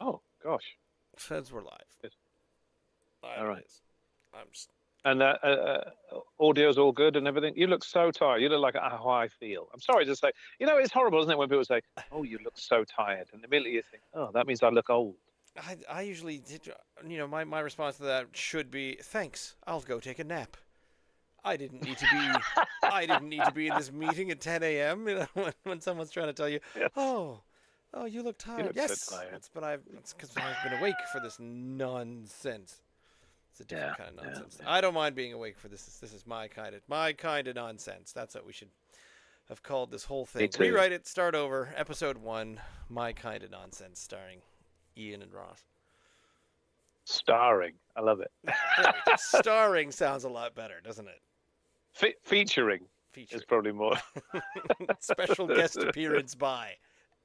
Oh gosh. Feds were live. Good. Live All it right. is. I'm just, And audio's all good and everything. You look so tired. You look like how I feel. I'm sorry to say. It's horrible, isn't it, when people say, "Oh, you look so tired," and immediately you think, "Oh, that means I look old." I usually did, my response to that should be thanks. I'll go take a nap. I didn't need to be I didn't need to be in this meeting at 10 a.m. When someone's trying to tell you, Yes, oh, oh, you look you tired. look so Yes, tired. that's because I've been awake for this nonsense. It's a different Yeah, kind of yeah, nonsense. yeah. I don't mind being awake for this. This is my kind of nonsense. That's what we should have called this whole Me thing. too. Rewrite it. Start over. Episode 1. My kind of nonsense, starring Ian and Ross. Starring, I love it. There we go. Starring sounds a lot better, doesn't it? Featuring is Featuring. probably more. Special guest appearance by.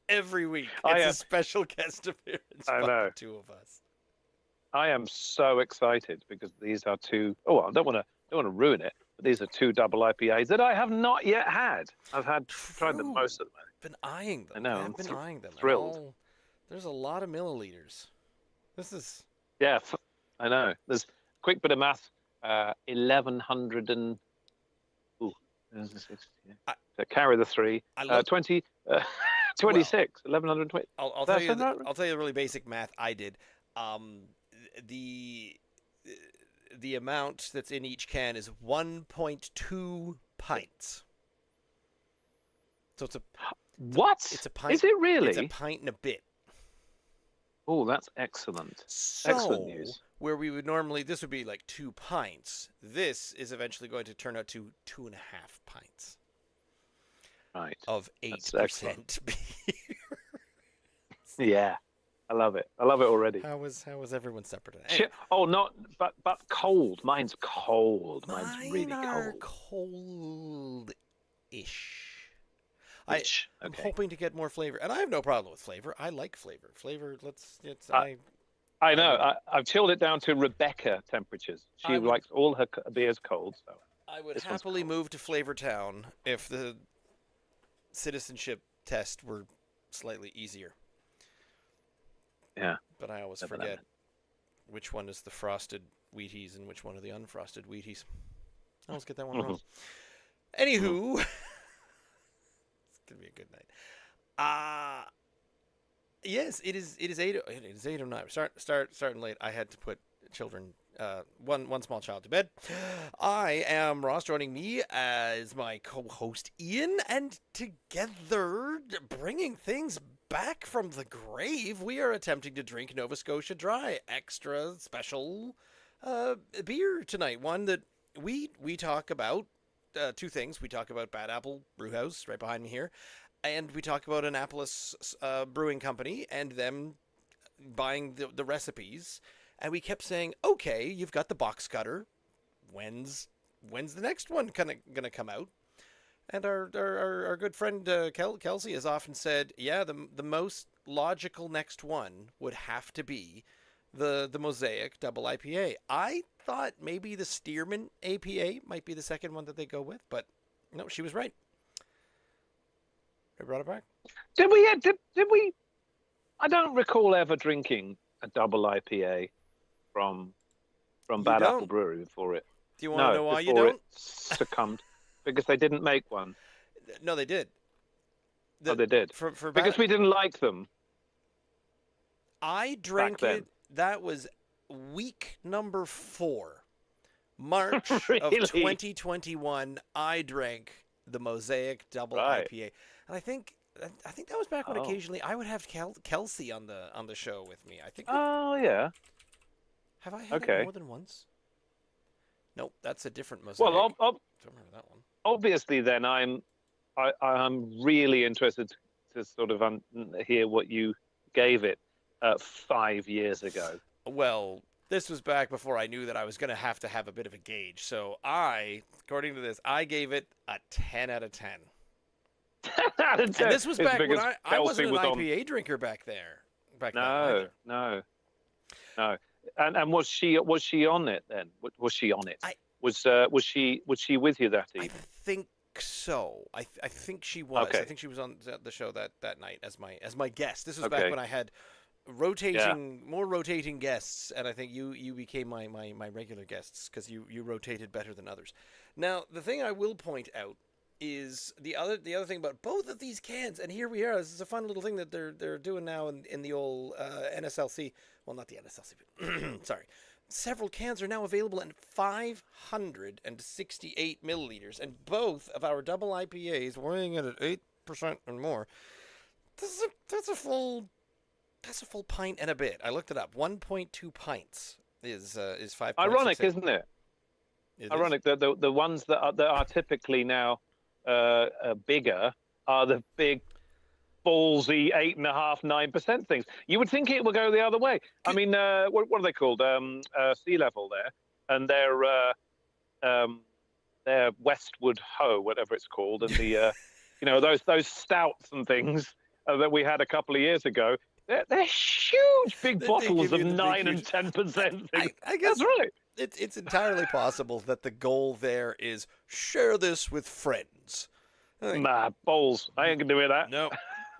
Every week, I it's a am. special guest appearance I by the know. two of us. I am so excited because these are two. Oh, well, I don't want to ruin it, but these are two double IPAs that I have not yet had. I've had tried them True. most of them. Been eyeing them. I know. I've been eyeing them, and Thrilled. all. There's a lot of milliliters. This is. Yeah, I know. There's a quick bit of math. 1100 and ooh, I, so carry the three. I love. 20, Well, 26, 1120. I'll tell That's you. right. I'll tell you the really basic math I did. Um, the the amount that's in each can is 1.2 pints. So What it's a pint. is it It's a really? pint and a bit. Oh, that's excellent. Excellent So, news. where we would normally, this would be like 2 pints. This is eventually going to turn out to 2.5 pints Right. of That's excellent. 8% beer. Yeah, I love it. I love it already. How was everyone separate? Anyway, Oh, not but cold. Mine's cold. Mine's mine really are cold. cold-ish. Ish. I'm Okay. hoping to get more flavor, and I have no problem with flavor. I like flavor. Flavor. It's. I, I I know. would. I've chilled it down to Rebecca temperatures. She I would. likes all her beers cold, so I would this one's happily cold. move to Flavor Town if the citizenship test were slightly easier. Yeah. But I always Never forget know. which one is the frosted Wheaties and which one are the unfrosted Wheaties. I always get that one Mhm. wrong. Anywho, it's gonna be a good night. Yes, it is. It is 8. It is 8:09. Starting late. I had to put children. One small child to bed. I am Ross. Joining me as my co-host Ian, and together bringing things back from the grave, we are attempting to drink Nova Scotia Dry, extra special beer tonight. One that we talk about. Two things. We talk about Bad Apple Brewhouse right behind me here, and we talk about Annapolis Brewing Company and them buying the recipes. And we kept saying, "Okay, you've got the box cutter. When's the next one gonna come out?" And our good friend Kelsey has often said, "Yeah, the most logical next one would have to be the Mosaic Double IPA." I thought maybe the Stearman APA might be the second one that they go with, but no, she was right. I brought it back. Did we? I don't recall ever drinking a double IPA from You Bad Apple don't? Brewery before it. Do you want to No, know why you before it don't? succumbed because they didn't make one. No, they did. Oh, The they did for because bad. we didn't like them I back drank then. it. That was week number 4, March of Really? 2021. I drank the Mosaic Double Right. IPA, and I think that was back when Oh. occasionally I would have Kelsey on the show with me. I think Oh yeah. have I had it Okay. more than once? Nope, that's a different Well, Mosaic. Don't remember that one. obviously, then I'm really interested to sort of hear what you gave it 5 years ago. Well, this was back before I knew that I was going to have a bit of a gauge. So according to this, I gave it a 10 out of 10. And this was It's back when because I Kelsey wasn't an was on. IPA drinker back there. Back then No, either. no, no. And was she on it then? Was she on it? I Was she with you that I evening? think so. I think she was. I Okay. think she was on the show that night as my guest. This was back Okay. when I had more rotating guests, and I think you became my regular guests because you rotated better than others. Now, the thing I will point out is the other thing about both of these cans, and here we are. This is a fun little thing that they're doing now in the old NSLC. Well, not the NSLC, but sorry. Several cans are now available in 568 milliliters, and both of our double IPAs weighing in at 8% and more. That's a full pint and a bit. I looked it up. 1.2 pints is 5. Ironic, isn't it? Ironic that the ones that are typically now bigger are the big ballsy 8.5%, 9% things. You would think it would go the other way. I mean, what are they called? Sea Level there, and their Westwood Ho, whatever it's called, and the those stouts and things that we had a couple of years ago. They're huge, big bottles of 9 and 10% things. I guess that's right. It's entirely possible that the goal there is share this with friends. Nah, balls. I ain't gonna do that. No.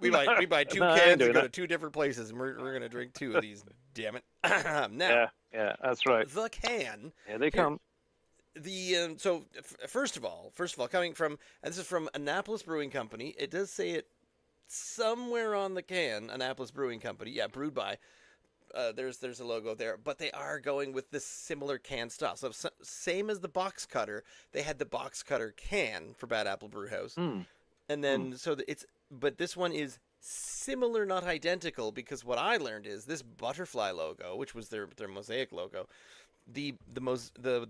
We buy 2 cans and go to 2 different places, and we're going to drink 2 of these. Damn it! Now, yeah, that's right. The can. Here they come. The so first of all, coming from, and this is from Annapolis Brewing Company. It does say it somewhere on the can, Annapolis Brewing Company. Yeah, brewed by. There's a logo there, but they are going with this similar can style. So same as the box cutter, they had the box cutter can for Bad Apple Brew House, and then but this one is similar, not identical, because what I learned is this butterfly logo, which was their Mosaic logo, the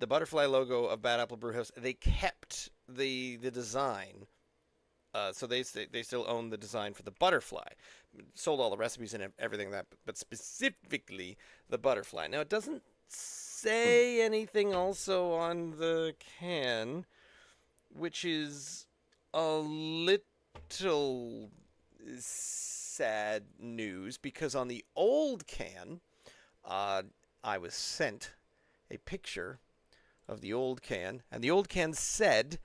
butterfly logo of Bad Apple Brew House, they kept the design. So they still own the design for the butterfly. Sold all the recipes and everything but specifically the butterfly. Now, it doesn't say anything also on the can, which is a little sad news, because on the old can, I was sent a picture of the old can, and the old can said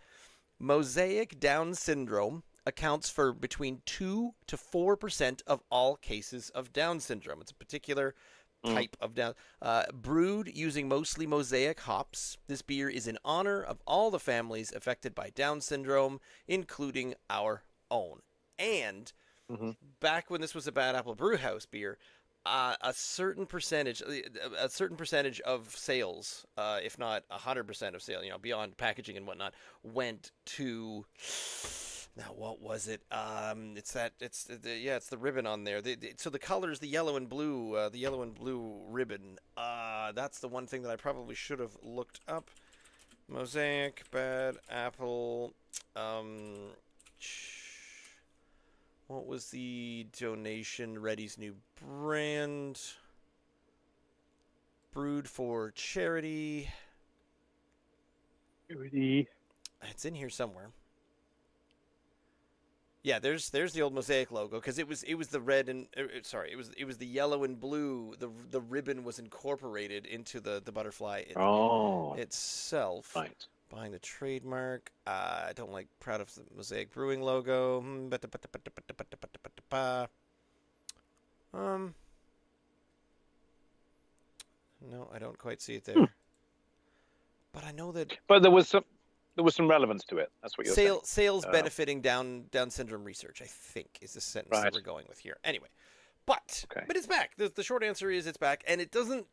Mosaic Down syndrome accounts for between 2 to 4% of all cases of Down syndrome. It's a particular type of Down. Brewed using mostly Mosaic hops, this beer is in honor of all the families affected by Down syndrome, including our own. And back when this was a Bad Apple Brew House beer, a certain percentage of sales, if not 100% of sales, beyond packaging and whatnot, went to. Now, what was it? It's the ribbon on there. So the colors, the yellow and blue ribbon. That's the one thing that I probably should have looked up. Mosaic, Bad Apple. What was the donation? Reddy's new brand. Brewed for charity. Charity. It's in here somewhere. Yeah, there's the old Mosaic logo, because it was the red and it was the yellow and blue. The ribbon was incorporated into the butterfly itself. Right. Buying the trademark. I don't like proud of the Mosaic Brewing logo. No, I don't quite see it there. But I know that. But there was some relevance to it. That's what you're saying. Sales benefiting Down syndrome research, I think, is the sentence that we're going with here. Anyway, but it's back. The short answer is it's back, and it doesn't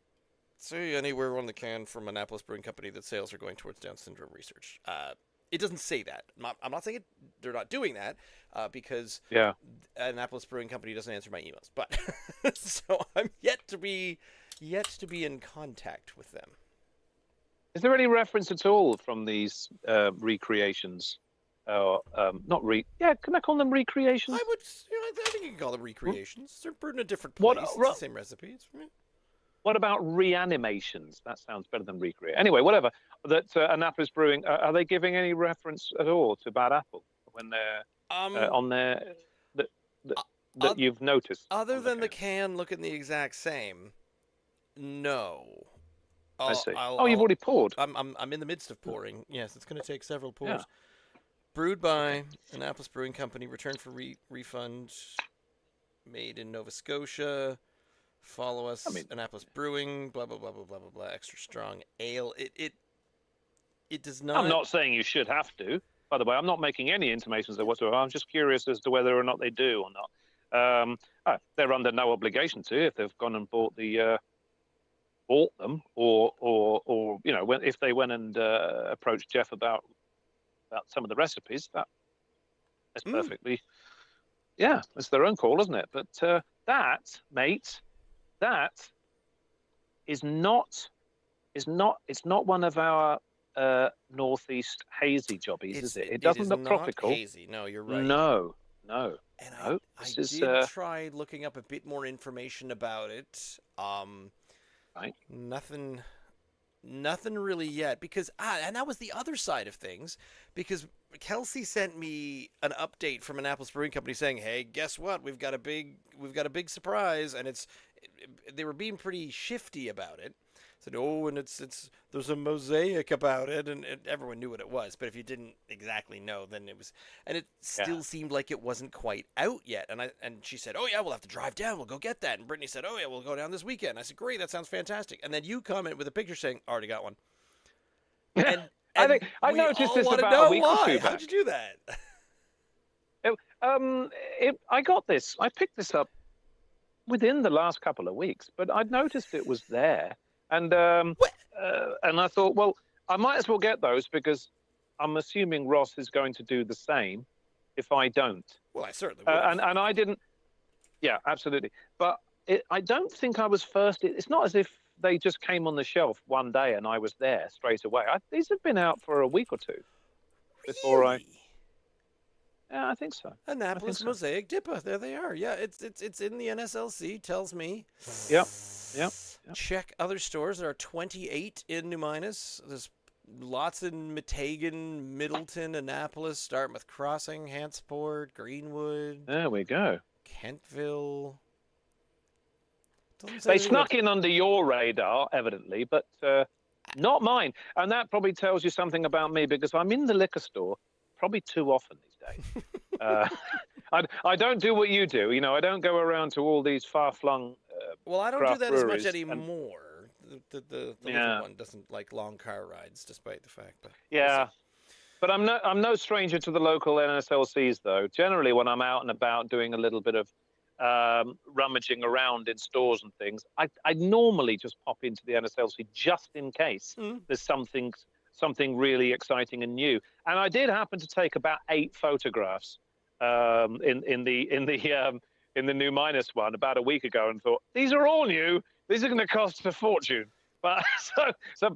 say anywhere on the can from Annapolis Brewing Company that sales are going towards Down syndrome research. It doesn't say that. I'm not saying they're not doing that, because Annapolis Brewing Company doesn't answer my emails. But so I'm yet to be in contact with them. Is there any reference at all from these recreations? Can I call them recreations? I think you can call them recreations. They're brewed in a different place. It's the same recipes. What about reanimations? That sounds better than recreate. Anyway, whatever. That Annapolis Brewing, are they giving any reference at all to Bad Apple when they're on there that you've noticed? Other than the can looking the exact same, no. I see. You've already poured. I'm in the midst of pouring. Yes, it's going to take several pours. Yeah. Brewed by Annapolis Brewing Company. Returned for refund. Made in Nova Scotia. Follow us, Annapolis Brewing, blah, blah, blah, blah, blah, blah, blah, extra strong ale. It does not... I'm not saying you should have to. By the way, I'm not making any intimations there whatsoever. I'm just curious as to whether or not they do or not. They're under no obligation to if they've gone and bought them, or you know, if they went and approached Jeff about some of the recipes, that's perfectly, yeah, it's their own call, isn't it? But that, mate, that is not it's not one of our northeast hazy jobbies, is it? It doesn't look tropical. Hazy. No, you're right. No. And no, I did try looking up a bit more information about it. Right. Nothing really yet, because and that was the other side of things, because Kelsey sent me an update from Annapolis Brewing Company saying, "Hey, guess what? We've got a big surprise," and they were being pretty shifty about it. Said, "Oh, and there's a mosaic about it," and everyone knew what it was. But if you didn't exactly know, then it was, and it still seemed like it wasn't quite out yet. And she said, "Oh yeah, we'll have to drive down. We'll go get that." And Brittany said, "Oh yeah, we'll go down this weekend." And I said, "Great, that sounds fantastic." And then you comment with a picture saying, "Already got one." And I think I noticed this about a week or two back. How'd you do that? I got this. I picked this up within the last couple of weeks, but I'd noticed it was there. And I thought, well, I might as well get those because I'm assuming Ross is going to do the same if I don't. Well, I certainly will. And I didn't. Yeah, absolutely. But I don't think I was first. It's not as if they just came on the shelf one day and I was there straight away. These have been out for a week or two before really? Yeah, I think so. Annapolis Mosaic DIPA. There they are. Yeah, it's in the NSLC. Tells me. Yep. Check other stores. There are 28 in New Minas. There's lots in Metegan, Middleton, Annapolis, Dartmouth Crossing, Hantsport, Greenwood. There we go. Kentville. They snuck in under your radar, evidently, but not mine. And that probably tells you something about me because I'm in the liquor store probably too often these days. I don't do what you do. You know, I don't go around to all these far-flung well, I don't do that as much and... anymore. The little one doesn't like long car rides, despite the fact that... Yeah. But I'm no stranger to the local NSLCs, though. Generally, when I'm out and about doing a little bit of rummaging around in stores and things, I normally just pop into the NSLC just in case there's something really exciting and new. And I did happen to take about 8 photographs in the New Minas one about a week ago, and thought these are all new. These are going to cost a fortune. But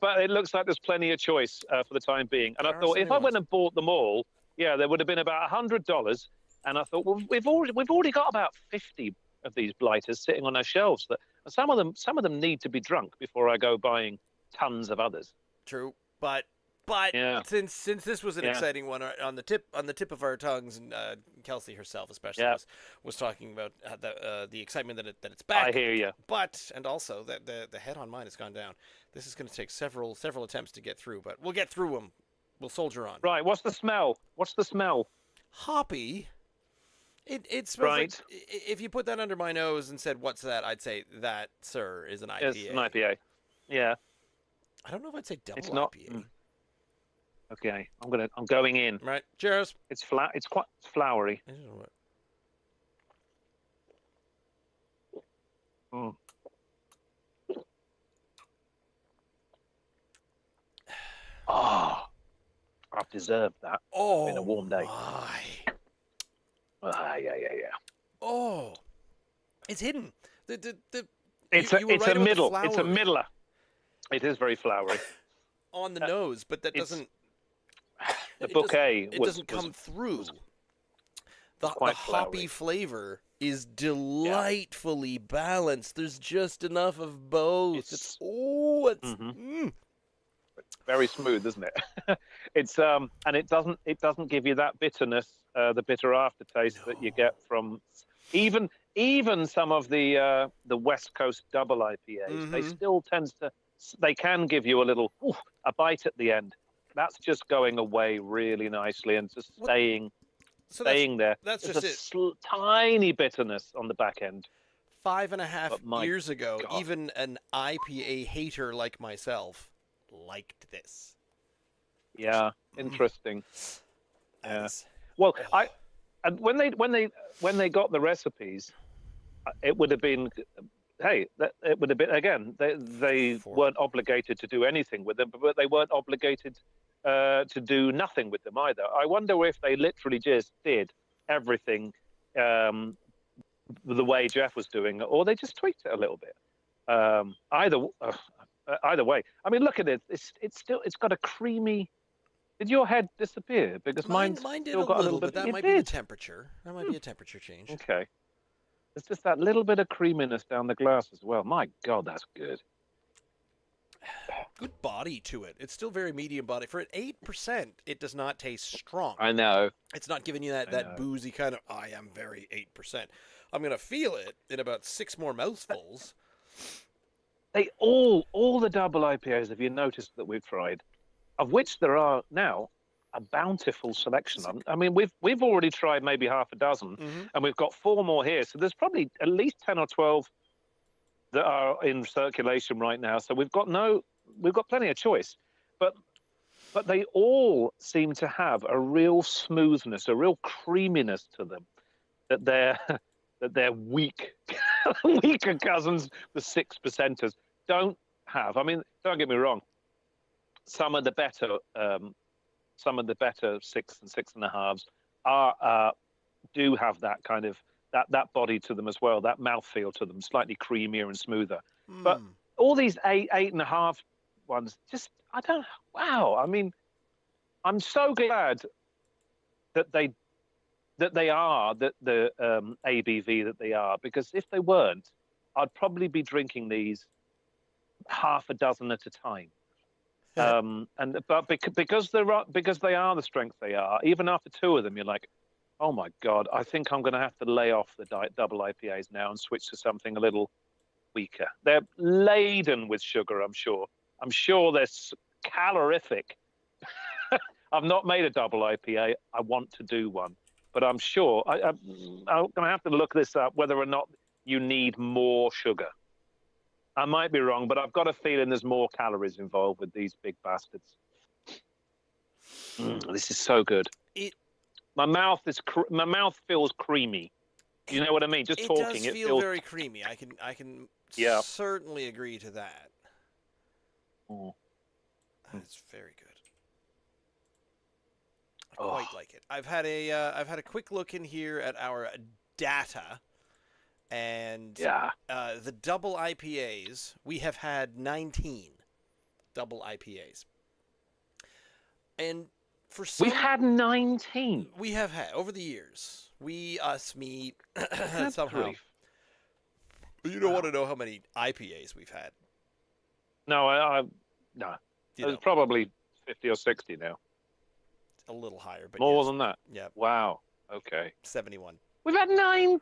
but it looks like there's plenty of choice for the time being. And I thought if I went and bought them all, there would have been about $100. And I thought, well, we've already got about 50 of these blighters sitting on our shelves. That some of them need to be drunk before I go buying tons of others. True, but since this was an exciting one on the tip of our tongues, and Kelsey herself especially was talking about the excitement that it's back. I hear you. But and also that the head on mine has gone down. This is going to take several attempts to get through, but we'll get through them. We'll soldier on. Right. What's the smell? Hoppy. It smells like, if you put that under my nose and said, "What's that?" I'd say that, sir, is an IPA. It's an IPA. Yeah. I don't know if I'd say double IPA. Okay, I'm going in. Right. Cheers. It's quite flowery. Oh, I've deserved that. Oh, it's been a warm day. Yeah. Oh, it's hidden. It's a middle. It's a middler. It is very flowery. On the nose, but that doesn't. The bouquet. It doesn't come through. The hoppy flavor is delightfully balanced. There's just enough of both. It's very smooth, isn't it? It's and it doesn't give you that bitterness, the bitter aftertaste that you get from even some of the West Coast double IPAs. They still they can give you a little a bite at the end. That's just going away really nicely and just staying there. That's There's just a tiny bitterness on the back end. 5.5 years ago, God. even an IPA hater like myself liked this. Yeah, interesting. Yeah. Well, and when they got the recipes, it would have been, hey, it would have been again. They weren't obligated to do anything with them, but they weren't obligated to do nothing with them either. I wonder if they literally just did everything the way Jeff was doing, or they just tweaked it a little bit. Either way, I mean, look at it. It's got a creamy. Did your head disappear? Because mine did still got a little bit. But that might be the temperature. That might be a temperature change. Okay. There's just that little bit of creaminess down the glass as well. My God, that's good. Good body to it. It's still very medium body. For an 8%, it does not taste strong. I know. It's not giving you that boozy kind of, I am very 8%. I'm going to feel it in about 6 more mouthfuls. They all the double IPAs, have you noticed that we've tried, of which there are now a bountiful selection. I mean, we've already tried maybe half a dozen, and we've got 4 more here. So there's probably at least 10 or 12 that are in circulation right now. So we've got plenty of choice, but they all seem to have a real smoothness, a real creaminess to them that they're weaker cousins, the 6%ers, don't have. I mean, don't get me wrong. Some of the better 6 and 6.5s do have that kind of that body to them as well, that mouthfeel to them, slightly creamier and smoother. But all these 8.5 ones, just wow. I mean, I'm so glad that they are the ABV that they are, because if they weren't, I'd probably be drinking these half a dozen at a time. But because they are the strength they are, even after 2 of them, you're like, oh my God, I think I'm going to have to lay off the double IPAs now and switch to something a little weaker. They're laden with sugar, I'm sure. I'm sure they're calorific. I've not made a double IPA. I want to do one, but I'm sure I'm going to have to look this up, whether or not you need more sugar. I might be wrong, but I've got a feeling there's more calories involved with these big bastards. This is so good. My mouth feels creamy. You know what I mean? Just talking, it feels very creamy. I can certainly agree to that. It's very good. I quite like it. I've had a quick look in here at our data. And the double IPAs, we have had 19 double IPAs. And for some... We've had 19? We have had, over the years. Me, somehow. You don't want to know how many IPAs we've had. No, no. It's probably 50 or 60 now. A little higher, but more than that? Yeah. Wow. Okay. 71. We've had 19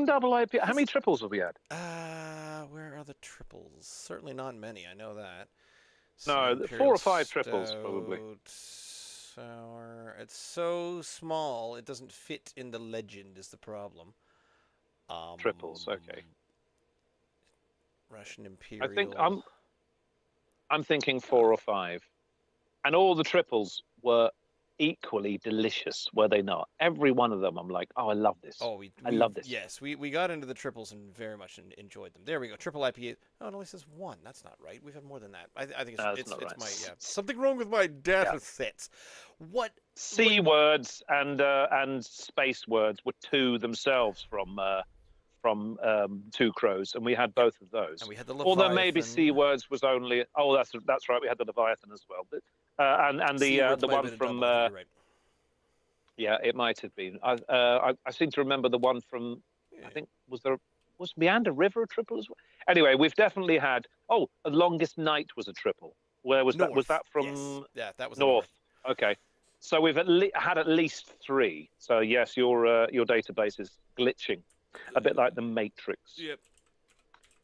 double IPA. How many triples have we had? Where are the triples? Certainly not many. I know that. No, 4 or 5 triples probably. Sour. It's so small it doesn't fit in the legend is the problem. Triples, okay. Russian Imperial. I think I'm thinking 4 or 5, and all the triples were equally delicious, were they not? Every one of them, I'm like, oh, I love this. Oh, I love this. Yes, we got into the triples and very much enjoyed them. There we go. Triple IPA. Oh, it only says 1. That's not right. We've had more than that. I think it's right. my something wrong with my data sets. What C words and space words were 2 themselves from Two Crows, and we had both of those. And we had the Leviathan. Although maybe C words was only. Oh, that's right. We had the Leviathan as well. But, and the one from. Right. Yeah, it might have been. I seem to remember the one from. I think was Meander River a triple as well. Anyway, we've definitely had. Oh, The Longest Night was a triple. Where was North. that? Was that from? Yes. Yeah, that was North. Okay, so we've had at least 3. So yes, your database is glitching, a bit like the Matrix. Yep.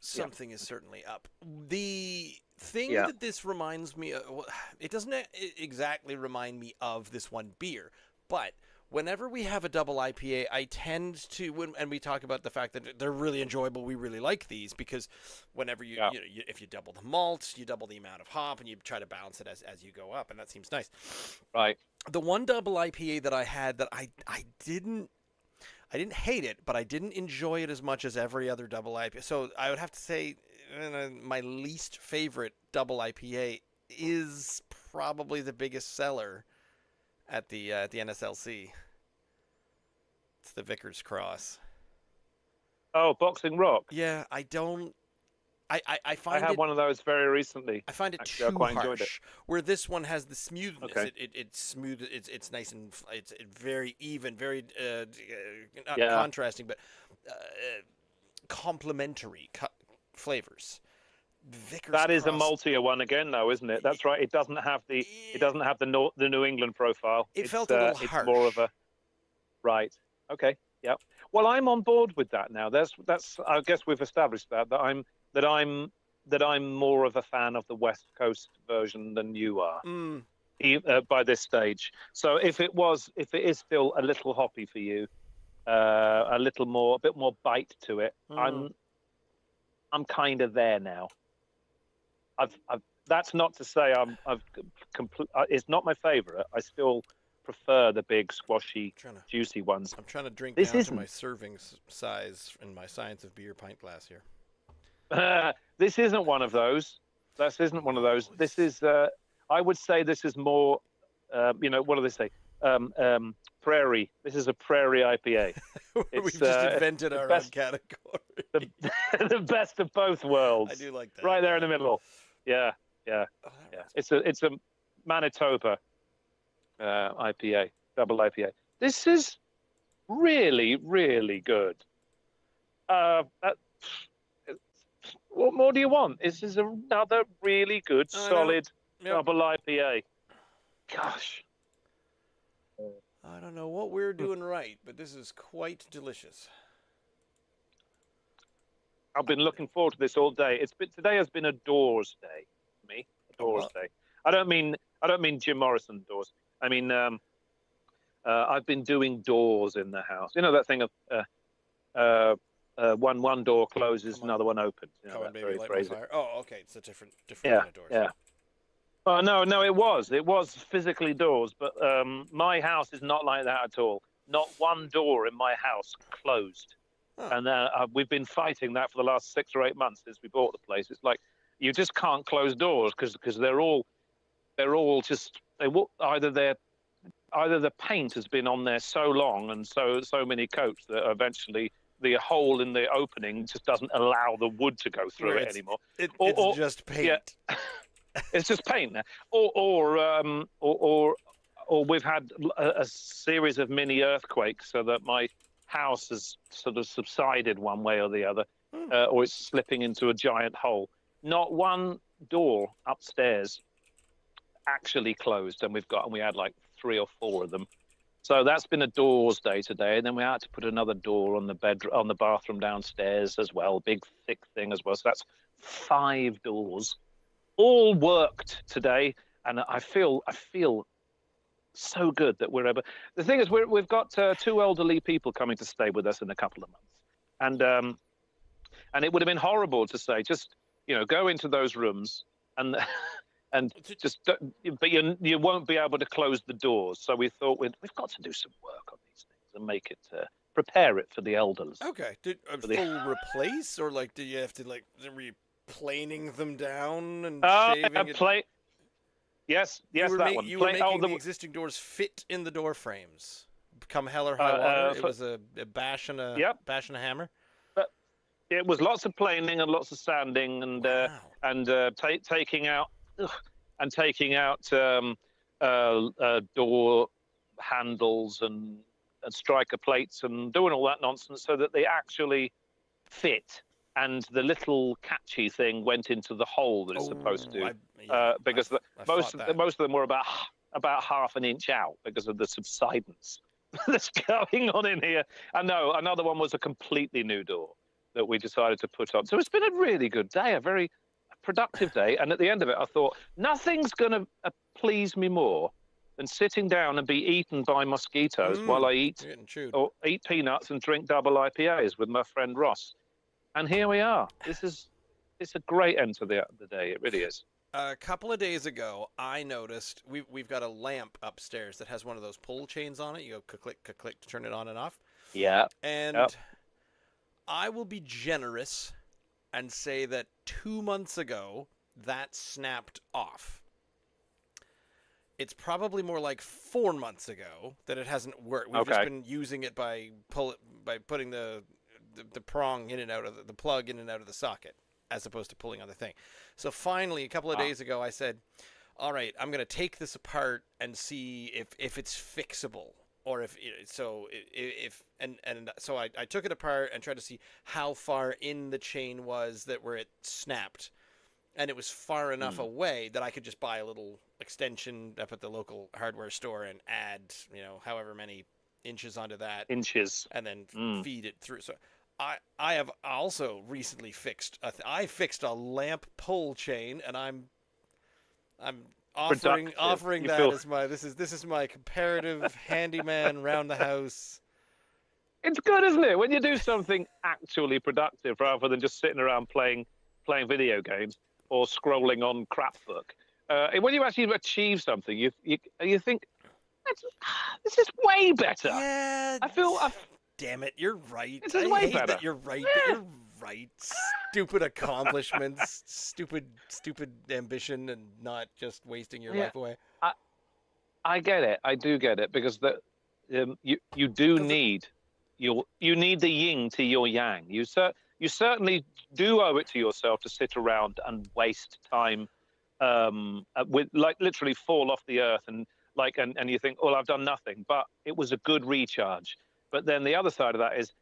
Something is certainly up. The thing that this reminds me of, it doesn't exactly remind me of this one beer, but whenever we have a double IPA, I tend to, and we talk about the fact that they're really enjoyable. We really like these because whenever if you double the malt, you double the amount of hop, and you try to balance it as you go up, and that seems nice. Right. The one double IPA that I had that I didn't hate it, but I didn't enjoy it as much as every other double IPA. So I would have to say my least favorite double IPA is probably the biggest seller at the NSLC. It's the Vickers Cross. Oh, Boxing Rock. Yeah, I don't. I find I had one of those very recently. I find it Actually, too I quite harsh. enjoyed it. Where this one has the smoothness. Okay. It's smooth. It's nice and it's very even, very not contrasting, but complementary flavors. Vickers that is Cross, a maltier one again, though, isn't it? That's right. It doesn't have the New England profile. It felt a little harsh. It's more of a right. Okay. Yeah. Well, I'm on board with that now. That's. I guess we've established that I'm more of a fan of the West Coast version than you are by this stage. So if it is still a little hoppy for you, a bit more bite to it, I'm kind of there now. That's not to say it's not my favorite. I still prefer the big, squashy, juicy ones. I'm trying to drink down to my serving size in my Science of Beer pint glass here. This isn't one of those. This isn't one of those. This is, I would say, this is more. What do they say? Prairie. This is a prairie IPA. We've just invented our own category. The best of both worlds. I do like that. Right there in the middle. Yeah. Oh, yeah. It's a Manitoba IPA, double IPA. This is really, really good. What more do you want? This is another really good, solid double IPA. Gosh. I don't know what we're doing right, but this is quite delicious. I've been looking forward to this all day. Today has been a doors day for me. Doors day. I don't mean Jim Morrison doors. I mean I've been doing doors in the house. You know that thing of one door closes, another one opens. You know, Come on, baby, light my fire. Oh, okay, it's a different kind of doors. Yeah. Oh no, it was physically doors, but my house is not like that at all. Not one door in my house closed. And we've been fighting that for the last 6 or 8 months since we bought the place. It's like you just can't close doors because they're all just either the paint has been on there so long and so many coats that eventually the hole in the opening just doesn't allow the wood to go through it anymore. It's just paint. Yeah, it's just paint. Or we've had a series of mini earthquakes so that my house has sort of subsided one way or the other, or it's slipping into a giant hole. Not one door upstairs actually closed, and we had like 3 or 4 of them. So that's been a doors day today, and then we had to put another door on the bathroom downstairs as well, big thick thing as well. So that's 5 doors, all worked today, and I feel so good that we're able. The thing is, we've got 2 elderly people coming to stay with us in a couple of months, and it would have been horrible to say just go into those rooms and just, but you won't be able to close the doors. So we thought we've got to do some work on these things and make it prepare it for the elders. Okay, full replace, or like did you have to replaning them down and shaving it? Yes, that one. You were making the existing doors fit in the door frames. Come hell or high water. It was a bash and a hammer. But it was lots of planing and lots of sanding and taking out door handles and striker plates and doing all that nonsense so that they actually fit. And the little catchy thing went into the hole that it's supposed to, because most of them were about half an inch out because of the subsidence that's going on in here. And no, another one was a completely new door that we decided to put on. So it's been a really good day, a very productive day. And at the end of it, I thought nothing's going to please me more than sitting down and be eaten by mosquitoes while I eat peanuts and drink double IPAs with my friend Ross. And here we are. It's a great end to the day. It really is. A couple of days ago, I noticed we've got a lamp upstairs that has one of those pull chains on it. You go click to turn it on and off. Yeah. And I will be generous and say that 2 months ago, that snapped off. It's probably more like 4 months ago that it hasn't worked. We've just been using it by putting the prong in and out of the plug in and out of the socket, as opposed to pulling on the thing. So finally, a couple of days ago, I said, all right, I'm going to take this apart and see if it's fixable. Or so I took it apart and tried to see how far in the chain was that where it snapped, and it was far enough away that I could just buy a little extension up at the local hardware store and add, however many inches onto that, and then feed it through. So I have also recently fixed a lamp pull chain, and I'm offering that as my this is my comparative handyman around the house. It's good, isn't it, when you do something actually productive rather than just sitting around playing video games or scrolling on crapbook. When you actually achieve something, you think this is way better. Yeah, damn it, you're right. This is way better. That you're right. Yeah. You're right. Stupid accomplishments, stupid ambition, and not just wasting your life away. I get it. I do get it, because you do need you need the yin to your yang. You certainly do owe it to yourself to sit around and waste time with literally fall off the earth and you think, oh, I've done nothing, but it was a good recharge. But then the other side of that is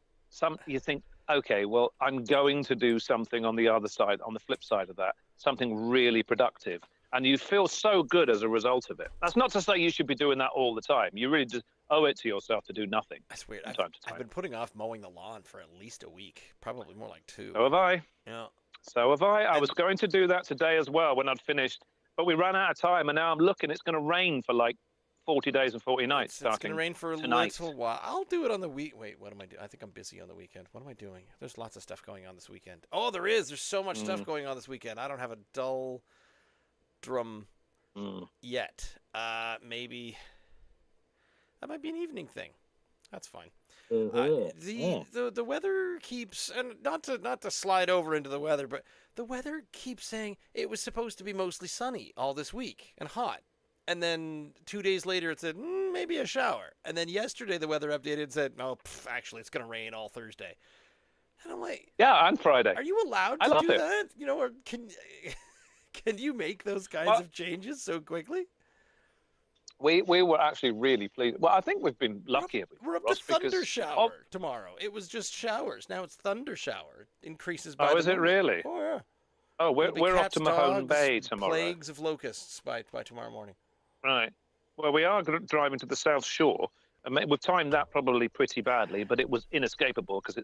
you think, okay, well, I'm going to do something on the other side, on the flip side of that, something really productive. And you feel so good as a result of it. That's not to say you should be doing that all the time. You really just owe it to yourself to do nothing. That's weird. I've been putting off mowing the lawn for at least a week, probably more like 2. So have I. Yeah. So have I. I was going to do that today as well when I'd finished, but we ran out of time, and now I'm looking. It's going to rain for 40 days and 40 nights. It's going to rain for a little while. I'll do it on the week. Wait, what am I doing? I think I'm busy on the weekend. What am I doing? There's lots of stuff going on this weekend. Oh, there is. There's so much stuff going on this weekend. I don't have a dull drum yet. Maybe that might be an evening thing. That's fine. The weather keeps, and not to slide over into the weather, but the weather keeps saying it was supposed to be mostly sunny all this week and hot. And then 2 days later, it said, maybe a shower. And then yesterday, the weather updated and said, no, actually, it's going to rain all Thursday. And I'm like... Yeah, and Friday. Are you allowed to do that? Or can you make those kinds of changes so quickly? We were actually really pleased. Well, I think we've been lucky. We're up to thunder shower tomorrow. It was just showers. Now it's thunder shower. It increases by is it really? Oh, yeah. Oh, we're off to Mahone Bay tomorrow. Plagues of locusts by tomorrow morning. Right. Well, we are driving to the South Shore, and we've timed that probably pretty badly, but it was inescapable because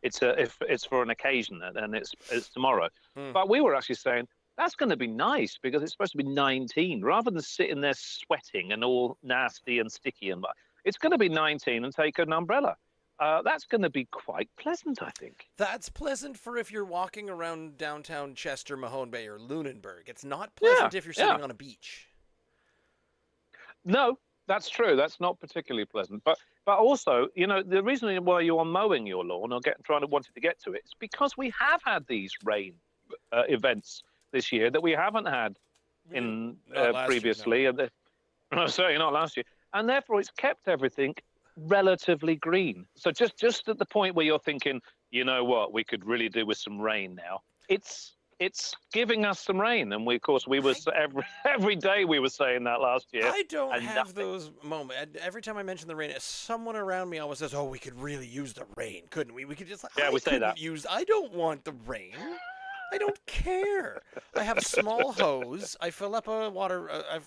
it's for an occasion, and it's tomorrow. But we were actually saying that's going to be nice because it's supposed to be 19, rather than sitting there sweating and all nasty and sticky, and it's going to be 19 and take an umbrella. That's going to be quite pleasant, I think. That's pleasant for if you're walking around downtown Chester, Mahone Bay, or Lunenburg. It's not pleasant if you're sitting on a beach. No, that's true. That's not particularly pleasant. But also, the reason why you're mowing your lawn or wanting to get to it is because we have had these rain events this year that we haven't had previously. Year, no. Certainly not last year. And therefore, it's kept everything relatively green. So just at the point where you're thinking, you know what, we could really do with some rain now. It's giving us some rain, and we were every day we were saying that last year. I don't have those moments. Every time I mention the rain, someone around me always says, "Oh, we could really use the rain, couldn't we? We could just we say that. I don't want the rain. I don't care. I have a small hose. I fill up a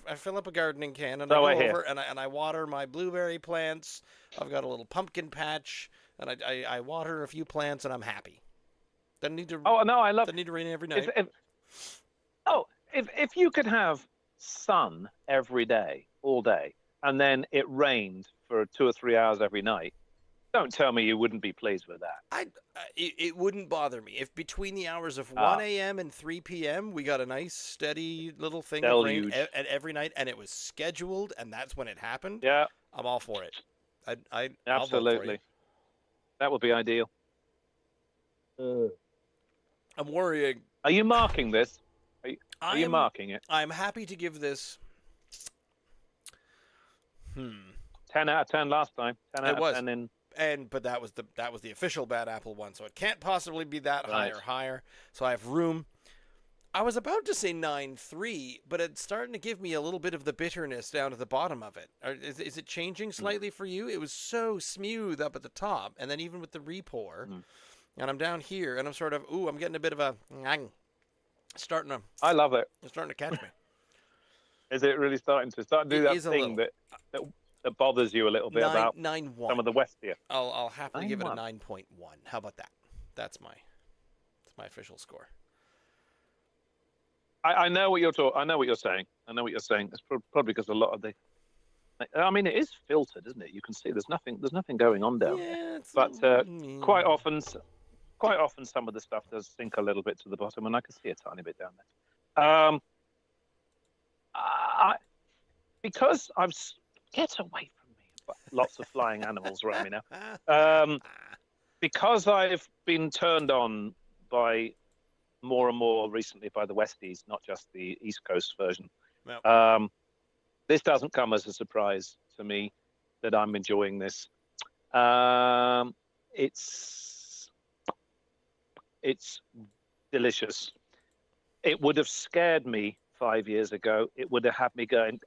I fill up a gardening can, and I go over and I water my blueberry plants. I've got a little pumpkin patch, and I water a few plants, and I'm happy. Doesn't need to. Oh no, I love. Doesn't need to rain every night. If you could have sun every day, all day, and then it rained for 2 or 3 hours every night, don't tell me you wouldn't be pleased with that. It wouldn't bother me if between the hours of 1 a.m. and 3 p.m. we got a nice steady little thing of rain every night, and it was scheduled, and that's when it happened. Yeah, I'm all for it. I'll absolutely. vote for you. That would be ideal. I'm worrying. Are you marking this? Are you marking it? I'm happy to give this. 10 out of 10 last time. 10 out of 10 in. But that was the official Bad Apple one, so it can't possibly be that high or higher. So I have room. I was about to say 9.3, but it's starting to give me a little bit of the bitterness down at the bottom of it. Is it changing slightly for you? It was so smooth up at the top, and then even with the repour, and I'm down here, and I'm sort of, I'm getting a bit of a starting to. I love it. It's starting to catch me. Is it really starting to do that thing that bothers you a little bit about 9.1. Some of the Westia? I'll happily give it a 9.1. How about that? That's my official score. I know what you're I know what you're saying. I know what you're saying. It's probably because a lot of I mean, it is filtered, isn't it? You can see there's nothing going on down there. But quite often some of the stuff does sink a little bit to the bottom, and I can see a tiny bit down there. Because I've get away from me. Lots of flying animals around me now. Because I've been turned on by more and more recently by the Westies, not just the East Coast version. Yep. This doesn't come as a surprise to me that I'm enjoying this. It's delicious. It would have scared me 5 years ago. It would have had me going,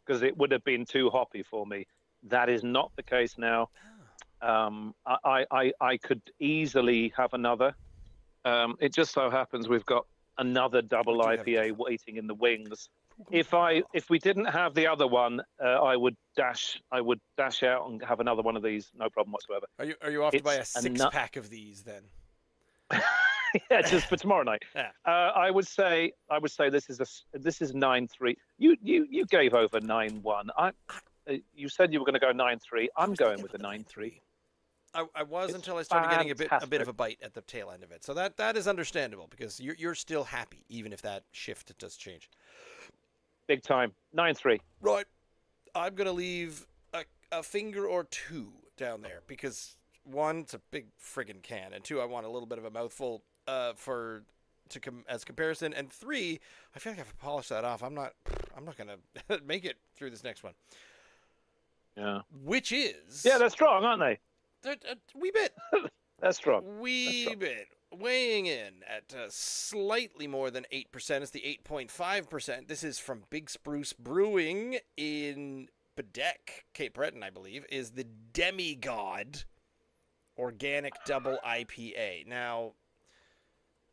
because it would have been too hoppy for me. That is not the case now. I could easily have another. It just so happens we've got another double IPA waiting in the wings. If we didn't have the other one, I would dash out and have another one of these, no problem whatsoever. Are you off to buy a 6-pack of these then? Yeah, just for tomorrow night. Yeah. I would say this is 9.3. You gave over 9.1. You said you were going to go 9.3. I'm going with a 9.3. I was until I started getting a bit of a bite at the tail end of it. So that is understandable because you're still happy even if that shift does change. Big time. 9.3. Right. I'm going to leave a finger or two down there because one, it's a big friggin' can, and two, I want a little bit of a mouthful as comparison, and three, I feel like I have to polish that off. I'm not going to make it through this next one. Yeah. Which is... Yeah, they're strong, aren't they? A wee bit. That's strong. Wee bit. Weighing in at slightly more than 8%. It's the 8.5%. This is from Big Spruce Brewing in Bedeck, Cape Breton, I believe, is the Demigod Organic Double IPA. Now,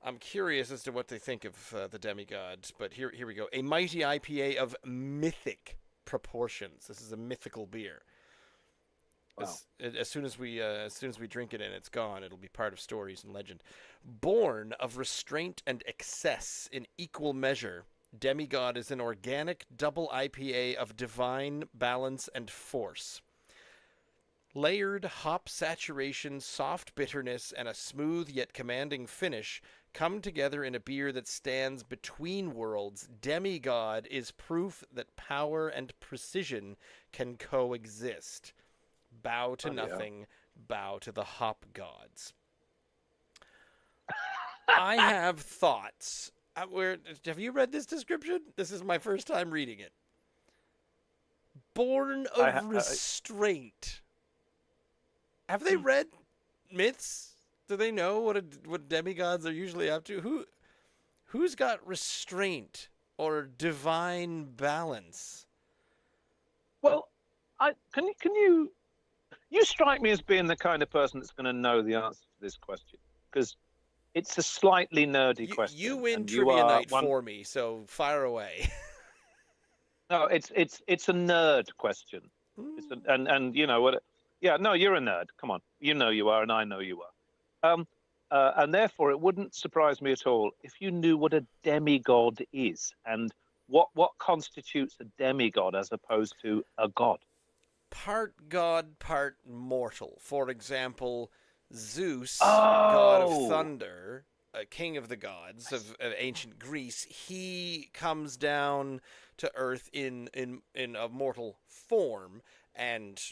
I'm curious as to what they think of the Demigod, but here we go. A mighty IPA of mythic proportions. This is a mythical beer. Wow. As soon as we drink it and it's gone, it'll be part of stories and legend. Born of restraint and excess in equal measure, Demigod is an organic double IPA of divine balance and force. Layered hop saturation, soft bitterness, and a smooth yet commanding finish come together in a beer that stands between worlds. Demigod is proof that power and precision can coexist. Bow to nothing, bow to the hop gods. I have thoughts. Have you read this description? This is my first time reading it. Born of restraint. Have they read myths? Do they know what demigods are usually up to? Who's got restraint or divine balance? Well, you strike me as being the kind of person that's going to know the answer to this question because it's a slightly nerdy question. You win trivia night for me, so fire away. No, it's a nerd question. And you know what? Yeah, no, you're a nerd. Come on, you know you are, and I know you are. And therefore, it wouldn't surprise me at all if you knew what a demigod is and what constitutes a demigod as opposed to a god? Part god, part mortal. For example, Zeus, god of Oh, thunder, king of the gods of ancient Greece, he comes down to Earth in a mortal form and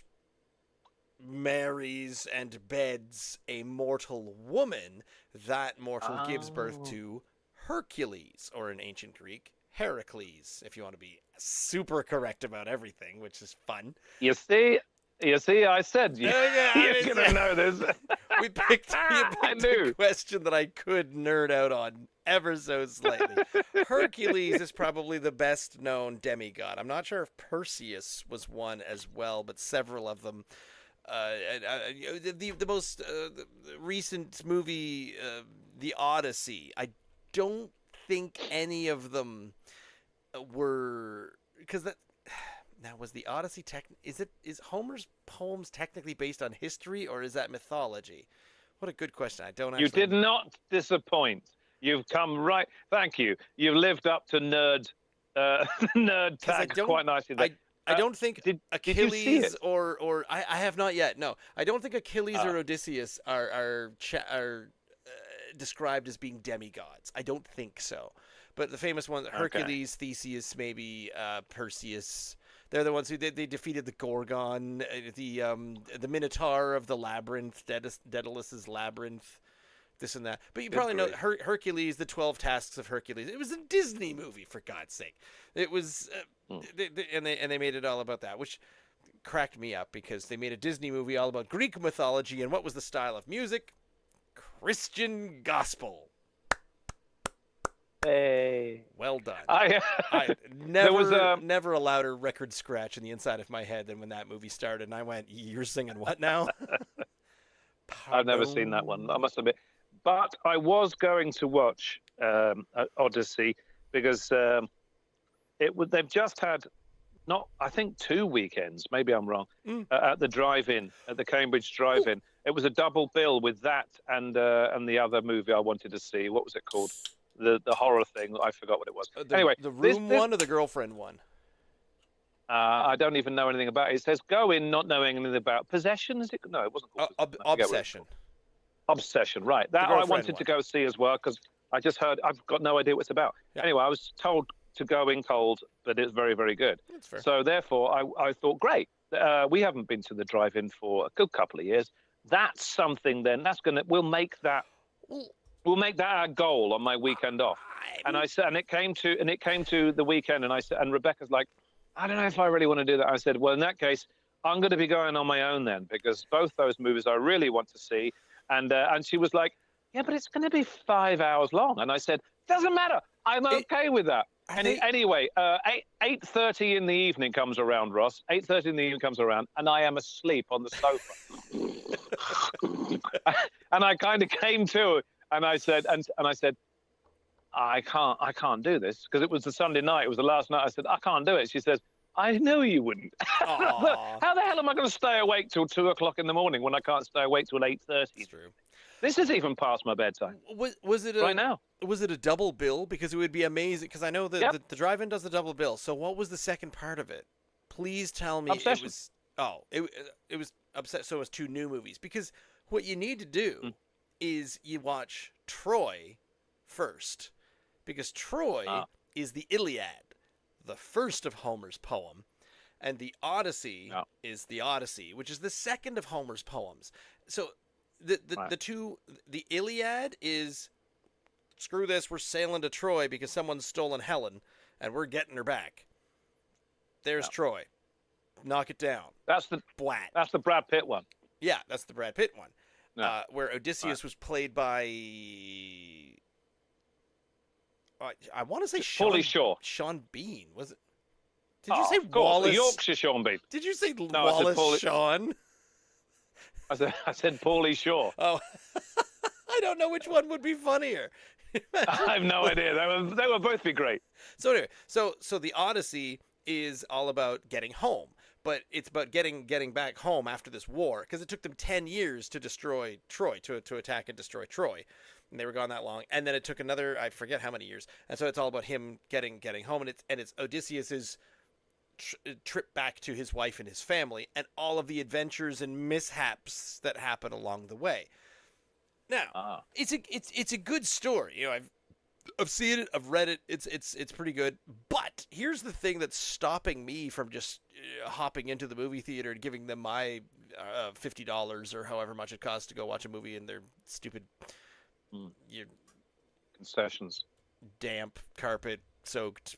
marries and beds a mortal woman. That mortal gives birth to Hercules, or in ancient Greek, Heracles, if you want to be super correct about everything, which is fun. you see, I said you're gonna know this. We picked I knew. a question that I could nerd out on ever so slightly. Hercules is probably the best known demigod. I'm not sure if Perseus was one as well, but several of them. The most recent movie, The Odyssey, I don't think any of them were, because that now was the Odyssey is Homer's poems technically based on history, or is that mythology? What a good question. I don't actually. You did not disappoint. You've come right. Thank you. You've lived up to nerd tag quite nicely there. I don't think Achilles did you see it? or I have not yet. No, I don't think Achilles or Odysseus are described as being demigods. I don't think so. But the famous ones, Hercules, Theseus, maybe Perseus. They're the ones who they defeated the Gorgon, the Minotaur of the Labyrinth, Daedalus's Labyrinth, this and that. But you probably know Hercules, the 12 Tasks of Hercules. It was a Disney movie, for God's sake. It was, and they made it all about that, which cracked me up because they made a Disney movie all about Greek mythology, and what was the style of music? Christian gospel. Hey, well done. I never a louder record scratch in the inside of my head than when that movie started, and I went, "You're singing what now?" I've never seen that one, I must admit. But I was going to watch Odyssey because they've just had, I think 2 weekends, maybe I'm wrong, at the drive-in, at the Cambridge drive-in. It was a double bill with that and the other movie I wanted to see. What was it called? The horror thing. I forgot what it was. Anyway, the room one or the girlfriend one? I don't even know anything about it. It says go in not knowing anything about possession. Is it? No, it wasn't called Obsession. Obsession, right? That I wanted to go see as well because I just heard. I've got no idea what it's about. Yeah. Anyway, I was told to go in cold, but it's very, very good. That's fair. So therefore, I thought, great. We haven't been to the drive-in for a good couple of years. That's something. Then we'll make that. We'll make that our goal on my weekend off. And I said, and it came to the weekend, and I said, and Rebecca's like, I don't know if I really want to do that. I said, well, in that case, I'm going to be going on my own then, because both those movies I really want to see. And she was like, yeah, but it's going to be 5 hours long. And I said, doesn't matter. I'm okay with that. Anyway, 8:30 in the evening comes around, Ross. 8:30 in the evening comes around, and I am asleep on the sofa. And I kind of came to. And I said, I can't do this because it was the Sunday night. It was the last night. I said, I can't do it. She says, I know you wouldn't. How the hell am I going to stay awake till 2 o'clock in the morning when I can't stay awake till 8:30? That's true. This is even past my bedtime. Was it right now? Was it a double bill? Because it would be amazing. Because I know that the drive-in does the double bill. So what was the second part of it? Please tell me. Obsession. It was upset. So it was 2 new movies. Because what you need to do is you watch Troy first, because Troy is the Iliad, the first of Homer's poem, and the Odyssey is the Odyssey, which is the second of Homer's poems. So the Iliad is, screw this, we're sailing to Troy because someone's stolen Helen and we're getting her back. There's Troy. Knock it down. That's the Brad Pitt one. Yeah, that's the Brad Pitt one. Where Odysseus was played by, I want to say Pauly Shore. Sean Bean, was it? Did you say Wallace? Yorkshire Sean Bean. Did you say Wallace Shawn? I said Pauly Shore. Oh, I don't know which one would be funnier. I have no idea. They would both be great. So anyway, so the Odyssey is all about getting home. But it's about getting back home after this war, because it took them 10 years to destroy Troy, to attack and destroy Troy. and they were gone that long, and then it took another, I forget how many years, and so it's all about him getting home, and it's Odysseus's trip back to his wife and his family, and all of the adventures and mishaps that happen along the way. Now, it's a good story. You know, I've seen it, I've read it. It's pretty good. But here's the thing that's stopping me from just hopping into the movie theater and giving them my $50 or however much it costs to go watch a movie in their stupid concessions, damp, carpet-soaked,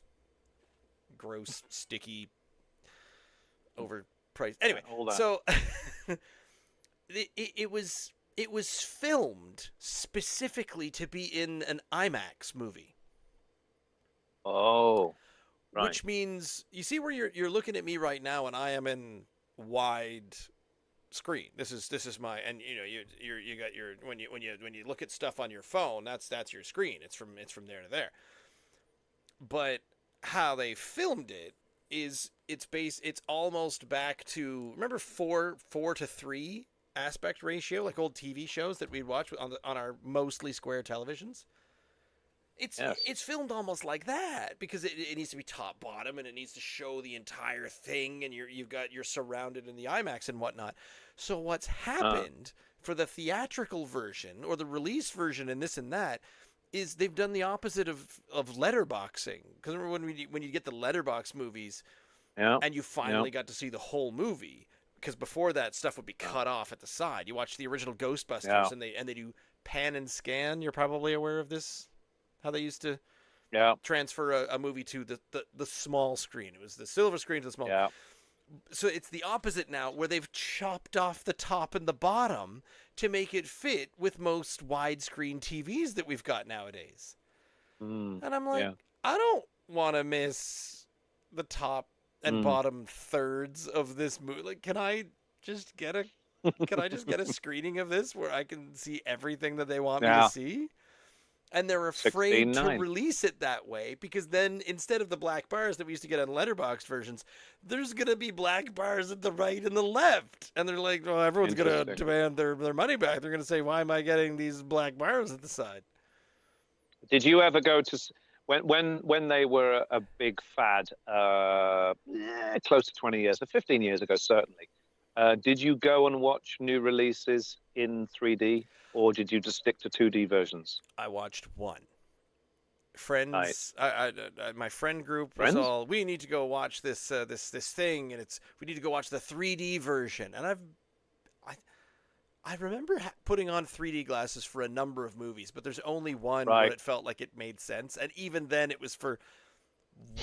gross, sticky, overpriced. Anyway, so it was filmed specifically to be in an IMAX movie. Oh, right. Which means, you see where you're looking at me right now, and I am in wide screen. This is my, and you know, you got your, when you look at stuff on your phone, that's your screen. It's from there to there. But how they filmed it is it's almost back to, remember 4:3 aspect ratio, like old TV shows that we'd watch on our mostly square televisions. It's filmed almost like that, because it needs to be top bottom, and it needs to show the entire thing, and you're surrounded in the IMAX and whatnot. So what's happened for the theatrical version or the release version and this and that is they've done the opposite of letterboxing. Because remember when you get the letterbox movies, and you finally got to see the whole movie. Because before that, stuff would be cut off at the side. You watch the original Ghostbusters, and they do pan and scan. You're probably aware of this, how they used to transfer a movie to the small screen. It was the silver screen to the small. Yeah. So it's the opposite now, where they've chopped off the top and the bottom to make it fit with most widescreen TVs that we've got nowadays. And I'm like, I don't want to miss the top and bottom thirds of this movie. Like, can I just get a screening of this where I can see everything that they want me to see? And they're afraid to release it that way, because then instead of the black bars that we used to get on letterbox versions, there's going to be black bars at the right and the left. And they're like, well, everyone's going to demand their money back. They're going to say, why am I getting these black bars at the side? Did you ever go to, when they were a big fad, close to 20 years, 15 years ago, certainly, did you go and watch new releases in 3D? Or did you just stick to 2D versions? I watched one. Friends, nice. My friend group was all, we need to go watch this thing, and we need to go watch the 3D version. And I remember putting on 3D glasses for a number of movies, but there's only one where it felt like it made sense, and even then it was for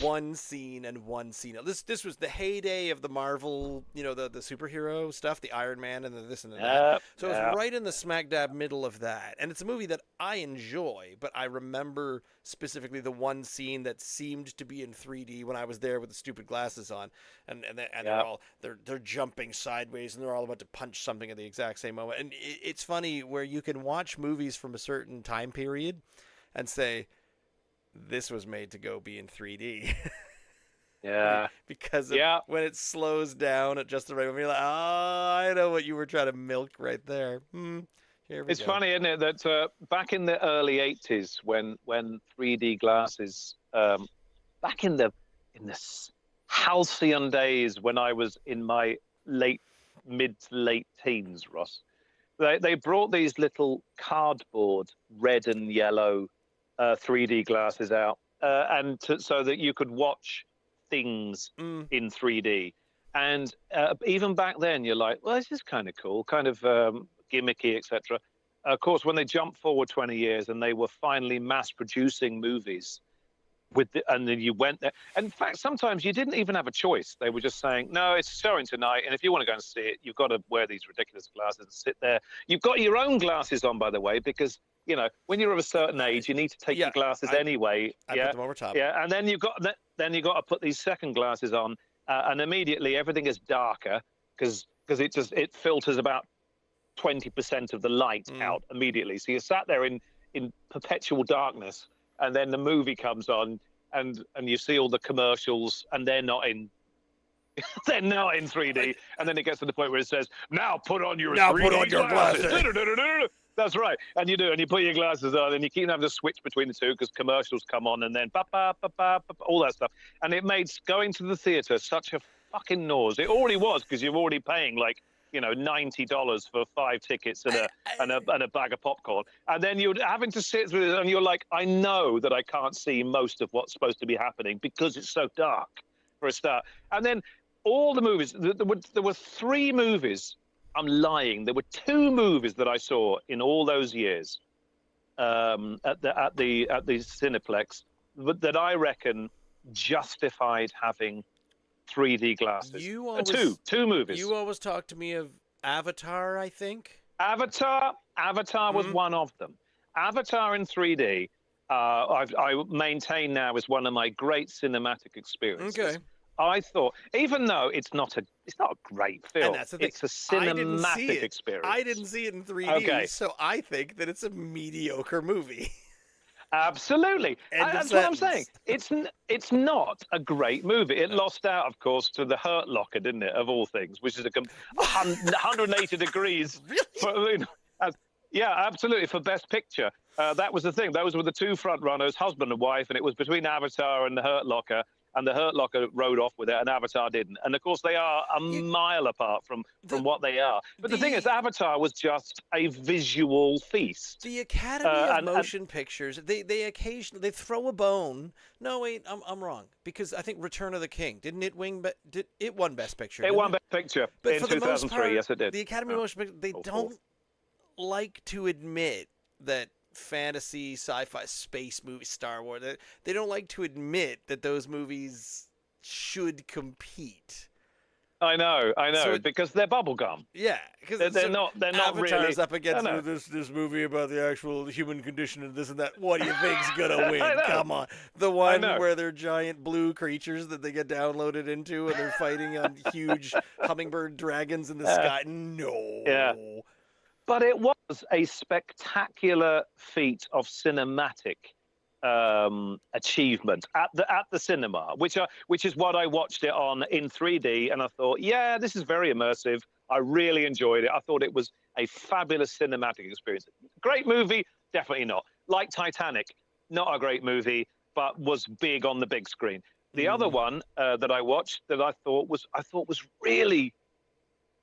one scene and one scene. This was the heyday of the Marvel, the superhero stuff, the Iron Man and the this and the that. So it was right in the smack dab middle of that. And it's a movie that I enjoy, but I remember specifically the one scene that seemed to be in 3D when I was there with the stupid glasses on, and they're jumping sideways, and they're all about to punch something at the exact same moment. And it's funny where you can watch movies from a certain time period and say, this was made to go be in 3D. Because when it slows down at just the right moment, you're like, I know what you were trying to milk right there. It's funny, isn't it, that back in the early 80s, when 3D glasses, back in the halcyon days when I was in my mid to late teens, Ross, they brought these little cardboard red and yellow 3D glasses out, so that you could watch things in 3D. And even back then, you're like, well, this is kind of cool, kind of gimmicky, etc. Of course, when they jumped forward 20 years and they were finally mass producing movies, and then you went there. And in fact, sometimes you didn't even have a choice. They were just saying, no, it's showing tonight, and if you want to go and see it, you've got to wear these ridiculous glasses and sit there. You've got your own glasses on, by the way, because when you're of a certain age, you need to take your glasses anyway. I put them over top. Yeah, and then you've got to put these second glasses on, and immediately everything is darker because it filters about 20% of the light out immediately. So you're sat there in perpetual darkness, and then the movie comes on, and you see all the commercials, and they're not in They're not in 3D. And then it gets to the point where it says, now put on your 3D glasses. That's right. And you do, and you put your glasses on, and you keep having to switch between the two because commercials come on, and then all that stuff. And it made going to the theater such a fucking noise. It already was, because you're already paying like, $90 for 5 tickets and a bag of popcorn. And then you're having to sit through it, and you're like, I know that I can't see most of what's supposed to be happening because it's so dark, for a start. And then all the movies, there were 3 movies. I'm lying. There were 2 movies that I saw in all those years at the Cineplex that I reckon justified having 3D glasses. Two movies. You always talk to me of Avatar, I think. Avatar was one of them. Avatar in 3D, I maintain now, is one of my great cinematic experiences. Okay. I thought, even though it's not a great film, it's a cinematic experience. I didn't see it in 3D, so I think that it's a mediocre movie. Absolutely. That's what I'm saying. It's not a great movie. It lost out, of course, to The Hurt Locker, didn't it, of all things, which is 180 degrees. Really? Yeah, absolutely, for Best Picture. That was the thing. Those were the 2 front runners, husband and wife, and it was between Avatar and The Hurt Locker. And The Hurt Locker rode off with it, and Avatar didn't. And of course, they are a mile apart from what they are. But the thing is, Avatar was just a visual feast. The Academy of Motion Pictures, they occasionally throw a bone. No, wait, I'm wrong, because I think Return of the King it won Best Picture. It won Best Picture in 2003. Yes, it did. The Academy of Motion Pictures, they don't like to admit that fantasy, sci-fi, space movies, Star Wars, they don't like to admit that those movies should compete. I know, so because they're bubblegum. Yeah, because they're not Avatar's really up against this movie about the actual human condition and this and that. What do you think's gonna win? Come on, the one where they're giant blue creatures that they get downloaded into and they're fighting on huge hummingbird dragons in the sky. No. Yeah. But it was a spectacular feat of cinematic achievement at the cinema, which is what I watched it on in 3D, and I thought, yeah, this is very immersive. I really enjoyed it. I thought it was a fabulous cinematic experience. Great movie, definitely not. Like Titanic, not a great movie, but was big on the big screen. The other one that I watched that I thought was really.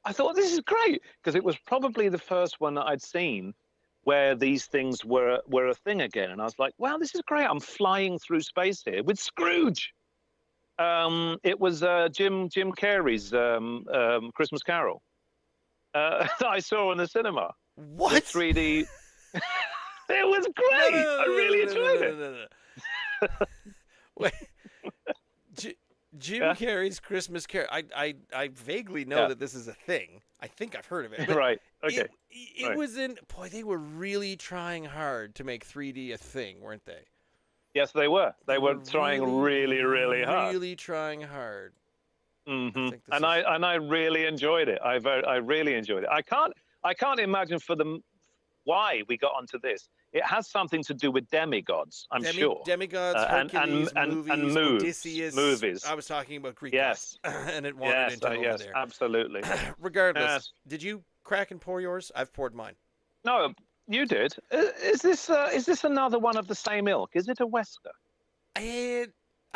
I thought, this is great, because it was probably the first one that I'd seen where these things were a thing again. And I was like, wow, this is great. I'm flying through space here with Scrooge. It was Jim Carrey's Christmas Carol that I saw in the cinema. What? 3D. It was great. I really enjoyed it. Wait. Jim Carrey's Christmas Carol. I vaguely know that this is a thing. I think I've heard of it. Right. Okay. It was in. Boy, they were really trying hard to make 3D a thing, weren't they? Yes, they were. They were trying really, really hard. Really trying hard. Mm-hmm. And I really enjoyed it. I really enjoyed it. I can't imagine for them why we got onto this. It has something to do with demigods, I'm sure. Demigods, Hercules, and moves, Odysseus. Movies. I was talking about Greek yes. gods, and it wandered into over there. Absolutely. Regardless, did you crack and pour yours? I've poured mine. No, you did. Is this another one of the same ilk? Is it a Wester? I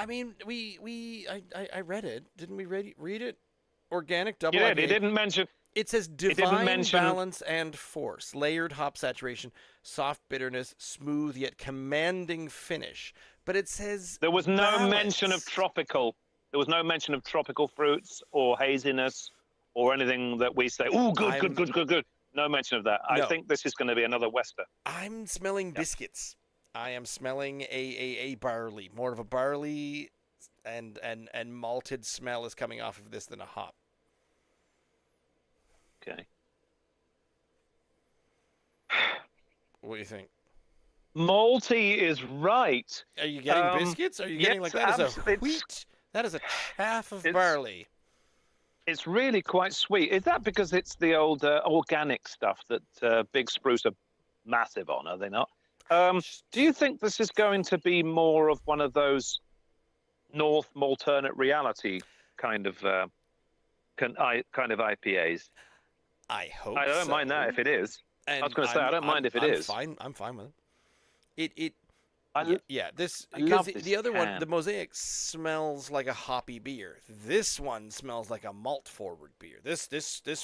mean, I read it. Didn't we read it? Organic double IPA. It didn't mention. It says divine balance and force, layered hop saturation, soft bitterness, smooth yet commanding finish. But it says there was no balance. mention of tropical. There was no mention of tropical fruits or haziness or anything that we say. Oh, good. No mention of that. No. I think this is going to be another Wester. I'm smelling biscuits. I am smelling a barley, more of a barley, and malted smell is coming off of this than a hop. Okay. What do you think? Malty is right. Are you getting biscuits? Are you getting like that? Is a wheat? That is a chaff of barley. It's really quite sweet. Is that because it's the old organic stuff that Big Spruce are massive on? Are they not? Do you think this is going to be more of one of those North alternate reality kind of kind of IPAs. I hope I don't so. mind that if it is. And I was going to say I don't mind if it is. I'm fine with it. This I because love this the other one, can. the Mosaic, smells like a hoppy beer. This one smells like a malt forward beer. This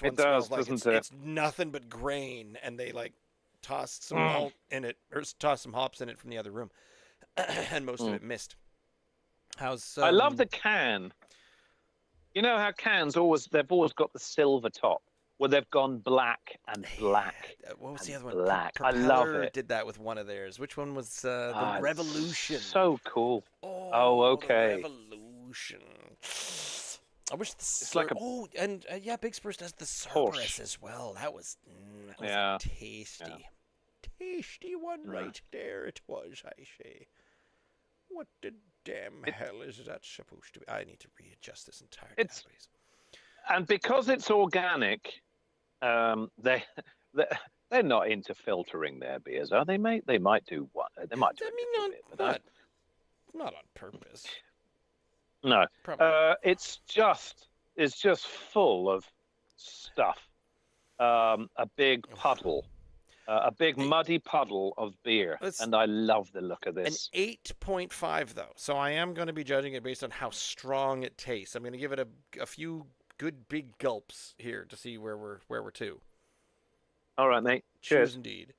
one smells like it's nothing but grain, and they like tossed some malt in it or tossed some hops in it from the other room, and most of it missed. I love the can. You know how cans they've always got the silver top. Well, they've gone black and black. What was the other one? Black. I love it. Did that with one of theirs. Which one was the Revolution? So cool. Oh, okay. The Revolution. I wish it's like a. Oh, and Big Spruce does the Cerberus as well. That was tasty, tasty one right there. It was. I say. What the damn hell is that supposed to be? I need to readjust this entire database. And because it's organic, they're not into filtering their beers, are they, mate? They might do one. They might do. Not on purpose. No. It's just full of stuff. A big puddle. A big muddy puddle of beer, and I love the look of this. An 8.5, though, so I am going to be judging it based on how strong it tastes. I'm going to give it a few good big gulps here to see where we're to. All right, mate. Cheers. Cheers indeed.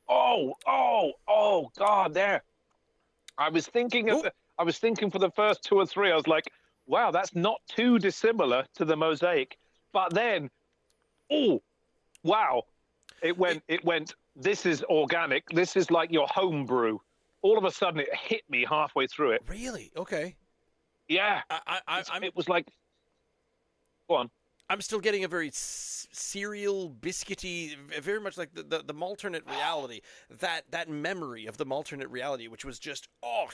Oh, God! There. I was thinking for the first two or three. I was like, wow, that's not too dissimilar to the Mosaic. But then, wow. It went, this is organic. This is like your home brew. All of a sudden, it hit me halfway through it. Really? Okay. Yeah. It was like, go on. I'm still getting a very cereal, biscuity, very much like the Malternate reality. That memory of the Malternate reality, which was just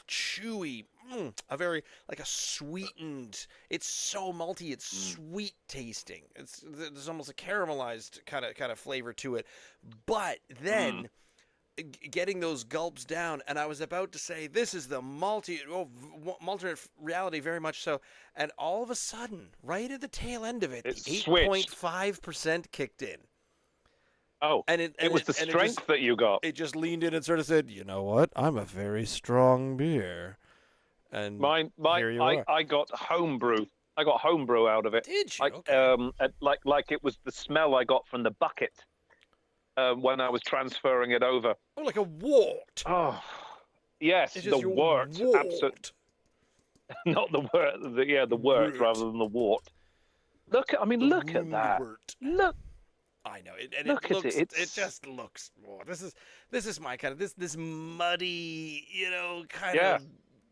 chewy, a very like a sweetened. It's so malty, it's sweet tasting. There's almost a caramelized kind of flavor to it, but then. Getting those gulps down, and I was about to say this is the Malternate reality, very much so, and all of a sudden, right at the tail end of it, the 8.5% kicked in. Oh, and it was the strength that you got. It just leaned in and sort of said, "You know what? I'm a very strong beer." And here you are. I got homebrew. I got homebrew out of it. Did you? Like it was the smell I got from the bucket. When I was transferring it over. Oh, like a wort. Oh, yes, the wort. Absolutely. Not the wort. The wort rather than the wart. Look at that. Look. I know. It just looks. Oh, this is my kind of this muddy, kind of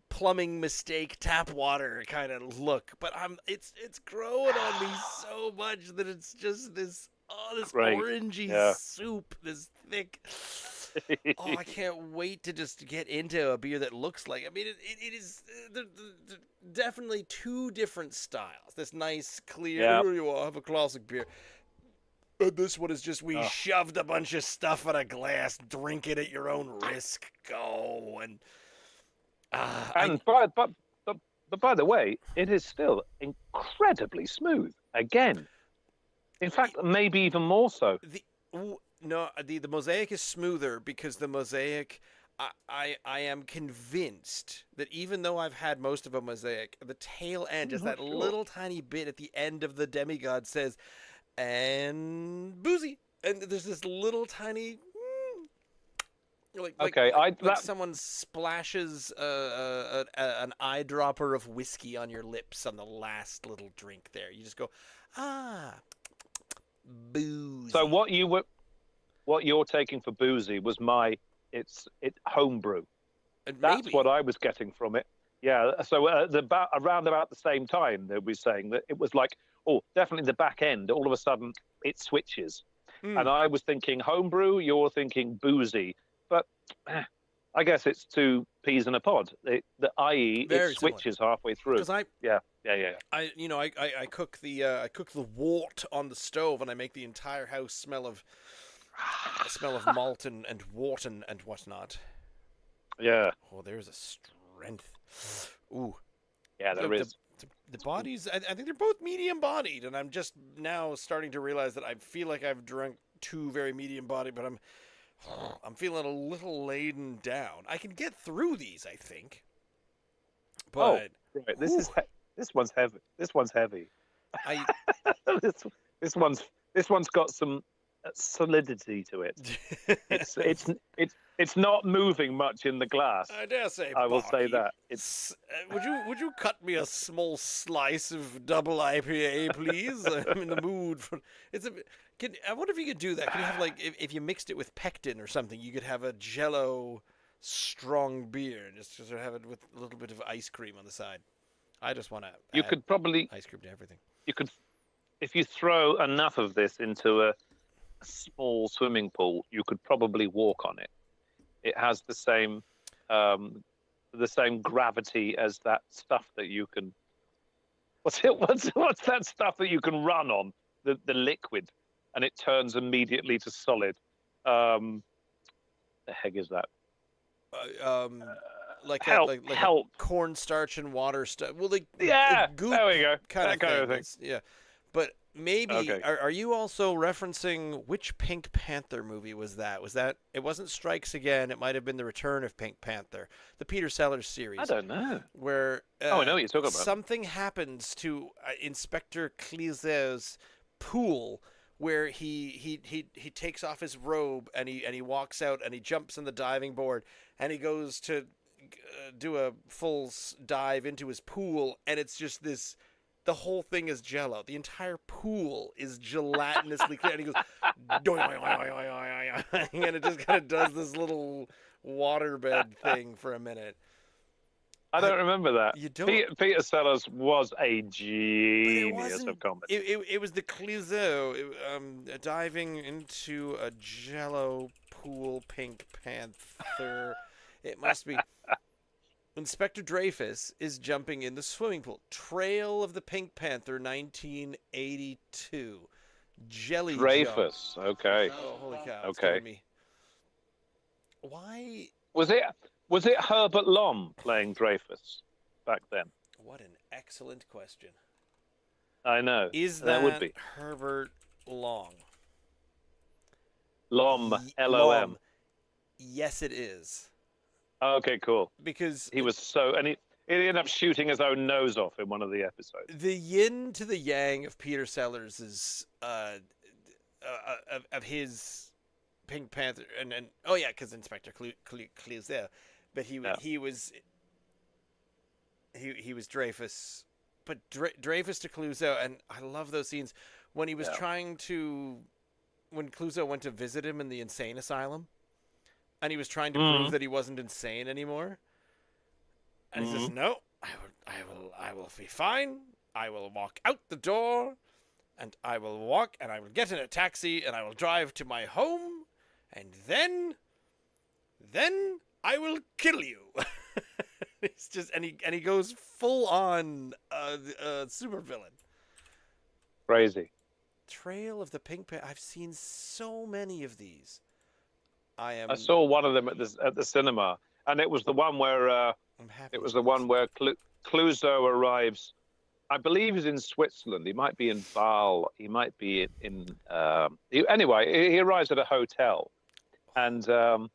plumbing mistake tap water kind of look. But it's growing on me so much that it's just this. Oh, this orangey soup, this thick. Oh, I can't wait to just get into a beer that looks like. I mean, it is definitely two different styles. This nice, clear, here you are, have a classic beer. And this one is just shoved a bunch of stuff in a glass, drink it at your own risk, go and. But by the way, it is still incredibly smooth. Again. In fact, maybe even more so. The Mosaic is smoother because the Mosaic, I am convinced that even though I've had most of a Mosaic, the tail end, just that little tiny bit at the end of the Demigod says, and boozy. And there's this little tiny... Like someone splashes an eyedropper of whiskey on your lips on the last little drink there. You just go, boozy. So what you're taking for boozy was it's homebrew. That's what I was getting from it. Yeah. So around about the same time, they were saying that it was like, definitely the back end. All of a sudden, it switches, and I was thinking homebrew. You're thinking boozy, but I guess it's two peas in a pod. It switches halfway through. Because I cook the wort on the stove, and I make the entire house smell of a smell of malt and wharton and whatnot. Yeah. Oh, there's a strength. Ooh. Yeah, there is. The bodies, I think they're both medium-bodied, and I'm just now starting to realize that I feel like I've drunk two very medium-bodied, but I'm feeling a little laden down. I can get through these, I think. But right. This one's heavy. This one's heavy. this one's got some solidity to it. It's not moving much in the glass. I dare say. I will say Barkeep, that. It's. Would you cut me a small slice of double IPA, please? I'm in the mood for. I wonder if you could do that. Could you have like if you mixed it with pectin or something, you could have a Jello strong beer, just to sort of have it with a little bit of ice cream on the side. I just want to. You could probably ice cream to everything. You could, if you throw enough of this into a small swimming pool, you could probably walk on it. It has the same gravity as that stuff that you can. What's that stuff that you can run on? The liquid, and it turns immediately to solid. The heck is that? Like help. Cornstarch and water stuff. Well, goop there we go. Kind of thing. Yeah, but maybe okay. Are you also referencing which Pink Panther movie was that? Was that it wasn't Strikes Again? It might have been The Return of Pink Panther, the Peter Sellers series. I don't know. Where I know what you're talking about. Something happens to Inspector Clouseau's pool, where he takes off his robe and he walks out and he jumps on the diving board and he goes to do a full dive into his pool, and it's just this. The whole thing is Jello. The entire pool is gelatinously clear, and he goes, and it just kind of does this little waterbed thing for a minute. I don't remember that. You don't. Peter Sellers was a genius of comedy. It was the Clouseau diving into a Jello pool Pink Panther. It must be. Inspector Dreyfus is jumping in the swimming pool. Trail of the Pink Panther, 1982. Jelly Dreyfus. Jump. Okay. Oh, holy cow! Okay. Me. Why was it Herbert Lom playing Dreyfus back then? What an excellent question. I know. Is that would be Herbert Lom? Lom, L-O-M. Yes, it is. Okay, cool. Because he was he ended up shooting his own nose off in one of the episodes. The yin to the yang of Peter Sellers is of his Pink Panther and oh yeah, because Inspector Clouseau, but he was Dreyfus, but Dreyfus to Clouseau, and I love those scenes when he was when Clouseau went to visit him in the insane asylum. And he was trying to prove that he wasn't insane anymore. And he says, "No, I will be fine. I will walk out the door, and I will get in a taxi, and I will drive to my home, and then I will kill you." It's just, and he goes full on supervillain. Crazy. Trail of the Pink Panther. I've seen so many of these. I saw one of them at the cinema, and it was the one where Clouseau arrives. I believe he's in Switzerland. He might be in Basel. He might be anyway. He arrives at a hotel, and a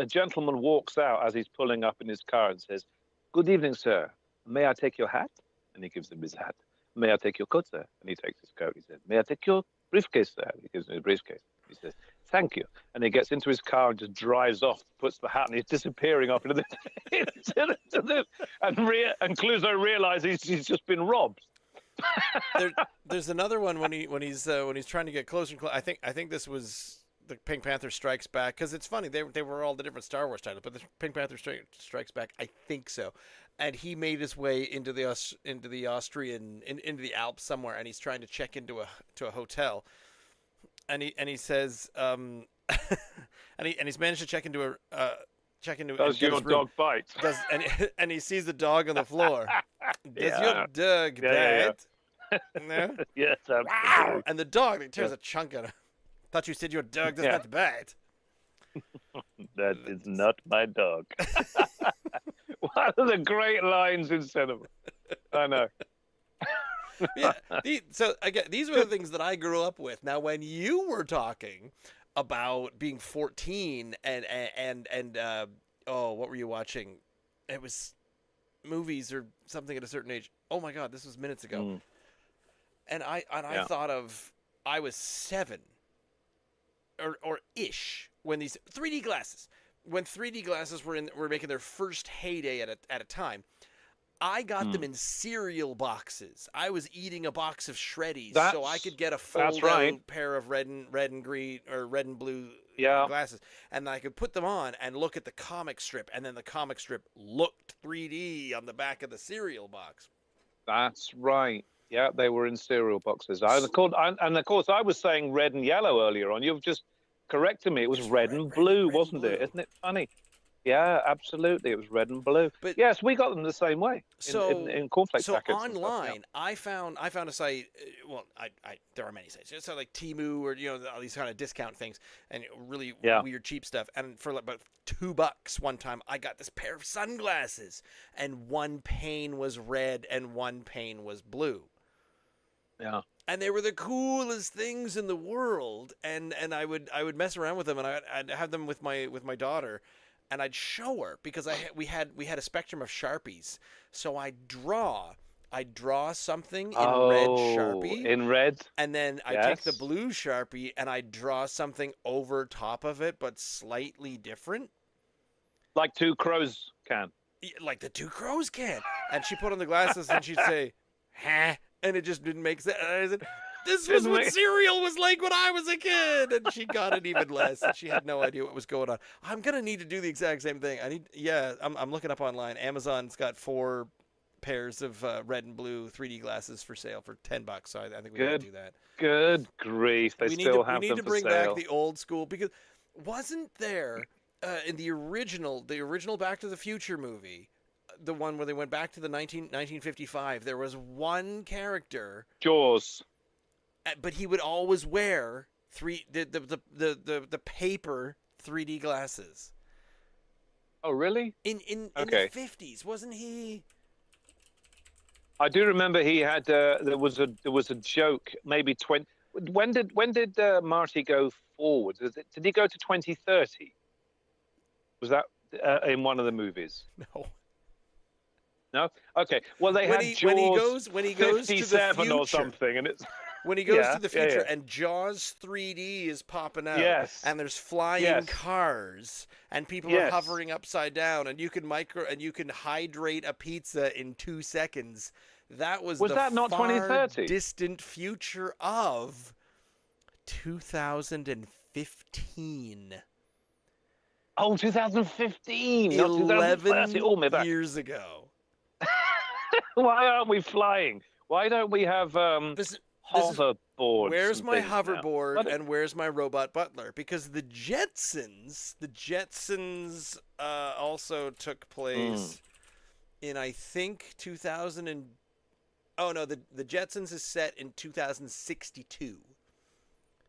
gentleman walks out as he's pulling up in his car and says, "Good evening, sir. May I take your hat?" And he gives him his hat. "May I take your coat, sir?" And he takes his coat. He says, "May I take your briefcase, sir?" He gives him his briefcase. He says, "Thank you." And he gets into his car and just drives off, puts the hat, and he's disappearing off into the and Clouseau realizes he's just been robbed. There's another one when he's trying to get closer and closer. I think this was the Pink Panther Strikes Back, because it's funny, they were all the different Star Wars titles, but the Pink Panther Strikes Back, I think so. And he made his way into the Austrian into the Alps somewhere, and he's trying to check into a hotel. And he says, and he's managed to check into Does your dog bite? And he sees the dog on the floor. Does your dog bite? Yeah. No. Yes, wow. And the dog tears a chunk out of Thought you said your dog does Yeah. not bite. That is not my dog. One of the great lines in cinema. I know. Yeah. So again, these were the things that I grew up with. Now, when you were talking about being 14 and what were you watching? It was movies or something at a certain age. Oh my God, this was minutes ago. And I thought of, I was 7 or ish when these 3D glasses, when 3D glasses were making their first heyday at a time. I got them in cereal boxes. I was eating a box of Shreddies so I could get a fold-out pair of red and green or red and blue glasses, and I could put them on and look at the comic strip, and then the comic strip looked 3D on the back of the cereal box. That's right. Yeah, they were in cereal boxes. And of course, I was saying red and yellow earlier on. You've just corrected me. It was red and blue, wasn't it? Isn't it funny? Yeah, absolutely. It was red and blue. But yes, we got them the same way in cornflake packets. So online, I found a site. Well, there are many sites. It's like Temu or all these kind of discount things and really weird cheap stuff. And for about $2 one time, I got this pair of sunglasses, and one pane was red and one pane was blue. Yeah. And they were the coolest things in the world. And I would mess around with them, and I'd have them with my daughter. And I'd show her because we had a spectrum of Sharpies. So I'd draw something in red Sharpie. In red. And then I'd take the blue Sharpie and I'd draw something over top of it, but slightly different. Like two crows can. Like the two crows can. And she put on the glasses and she'd say, huh? And it just didn't make sense. And I said, this was what cereal was like when I was a kid. And she got it even less. And she had no idea what was going on. I'm going to need to do the exact same thing. I'm looking up online. Amazon's got 4 pairs of red and blue 3D glasses for sale for $10. So I think we got to do that. Good grief. They still have them for sale. We need to bring back the old school, because wasn't there in the original Back to the Future movie, the one where they went back to the 1955, there was one character, Jaws. But he would always wear the paper 3D glasses. Oh, really? In the 50s, wasn't he? I do remember he had. There was a joke. Maybe 20. When did Marty go forward? Did he go to 2030? Was that in one of the movies? No. No. Okay. Well, they had Jaws when he goes 57 to the future, or something, and it's. When he goes to the future and Jaws 3D is popping out, and there's flying cars, and people are hovering upside down, and you can hydrate a pizza in 2 seconds. That was that not far 2030? Distant future of 2015. Oh, 2015, not 11 Oh, my back. years ago. Why aren't we flying? Why don't we have hoverboards? Where's my hoverboard and where's my robot butler? Because the Jetsons also took place in, I think, 2000 and... Oh, no, the Jetsons is set in 2062.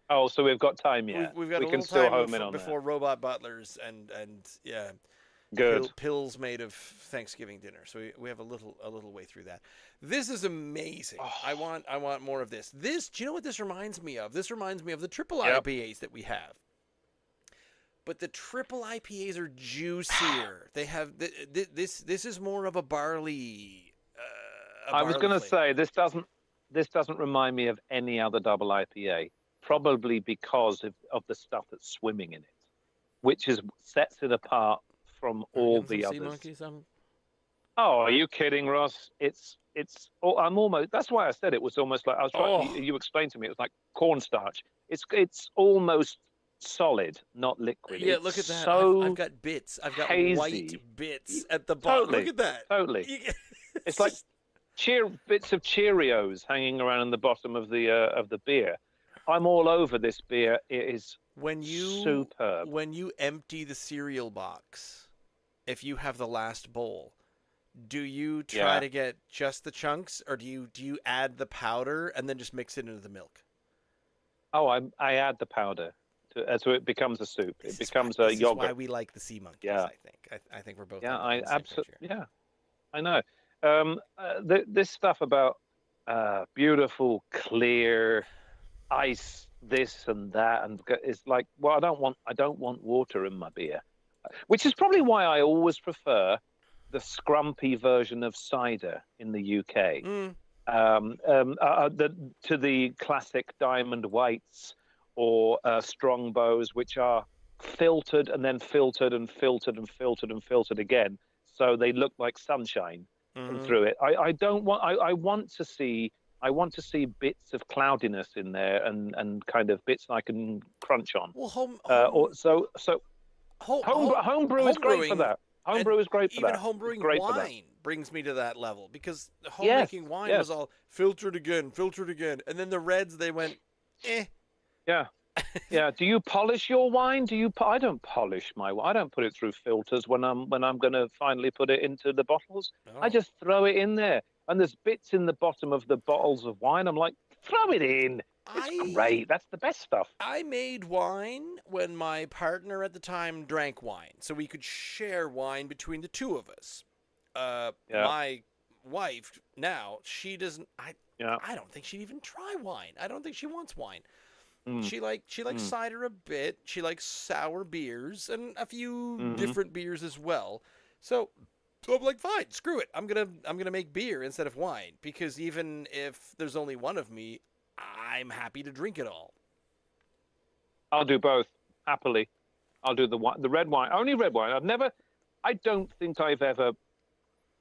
Oh, so we've got time yet. We've got we a can little still time home in on before that. robot butlers and Good. Pills made of Thanksgiving dinner. So we have a little way through that. This is amazing. Oh. I want more of this. Do you know what this reminds me of? This reminds me of the triple IPAs that we have. But the triple IPAs are juicier. They have this is more of a barley. I was going to say this doesn't remind me of any other double IPA, probably because of the stuff that's swimming in it, which sets it apart from all the others. Oh, are you kidding, Ross? I'm almost. That's why I said it was almost like I was trying. You explained to me it was like cornstarch. It's almost solid, not liquid. Yeah, look at that. I've got bits. I've got hazy. White bits at the bottom. Totally, look at that. Totally. It's like bits of Cheerios hanging around in the bottom of the beer. I'm all over this beer. It is superb. When you empty the cereal box, if you have the last bowl, do you try to get just the chunks, or do you add the powder and then just mix it into the milk? Oh, I add the powder so it becomes a soup. It becomes a this yogurt. is why we like the sea monkeys. Yeah. I think. I think we're both Yeah, on I the same page here. absolutely. Yeah, I know. This stuff about beautiful, clear ice, this and that, and it's like, well, I don't want water in my beer, which is probably why I always prefer the scrumpy version of cider in the UK. Mm. To the classic diamond whites or strongbows, which are filtered and then filtered and filtered and filtered and filtered again, so they look like sunshine come through it. I don't want. I want to see. I want to see bits of cloudiness in there and kind of bits I can crunch on. Well, Homebrew is great for that. Homebrew is great for even that. Even homebrewing wine brings me to that level, because homemaking wine was all filtered again, and then the reds, they went, eh. Yeah. Yeah. Do you polish your wine? I don't polish my wine. I don't put it through filters when I'm going to finally put it into the bottles. Oh. I just throw it in there, and there's bits in the bottom of the bottles of wine. I'm like, throw it in. It's great. That's the best stuff. I made wine when my partner at the time drank wine, so we could share wine between the two of us. My wife now, she doesn't. I don't think she'd even try wine. I don't think she wants wine. She likes cider a bit. She likes sour beers and a few different beers as well. So I'm like, fine, screw it. I'm gonna make beer instead of wine, because even if there's only one of me, I'm happy to drink it all. I'll do both happily. I'll do the red wine, only red wine. I don't think I've ever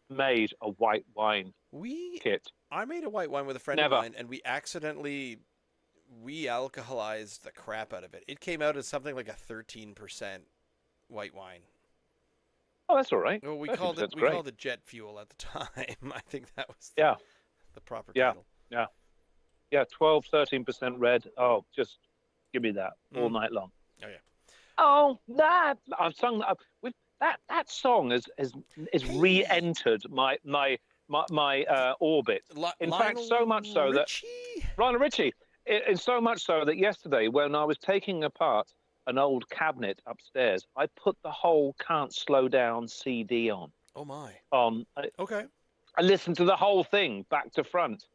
made a white wine kit. I made a white wine with a friend of mine, and we accidentally alcoholized the crap out of it. It came out as something like a 13% white wine. Oh, that's all right. Well, we called it jet fuel at the time. I think that was the proper title. Yeah, 12, 13% red. Oh, just give me that all night long. Oh, yeah. Oh, that I've sung that song has re-entered my orbit. In fact, so much so that Lionel Richie. It's so much so that yesterday, when I was taking apart an old cabinet upstairs, I put the whole "Can't Slow Down" CD on. Oh my! Okay. I listened to the whole thing back to front.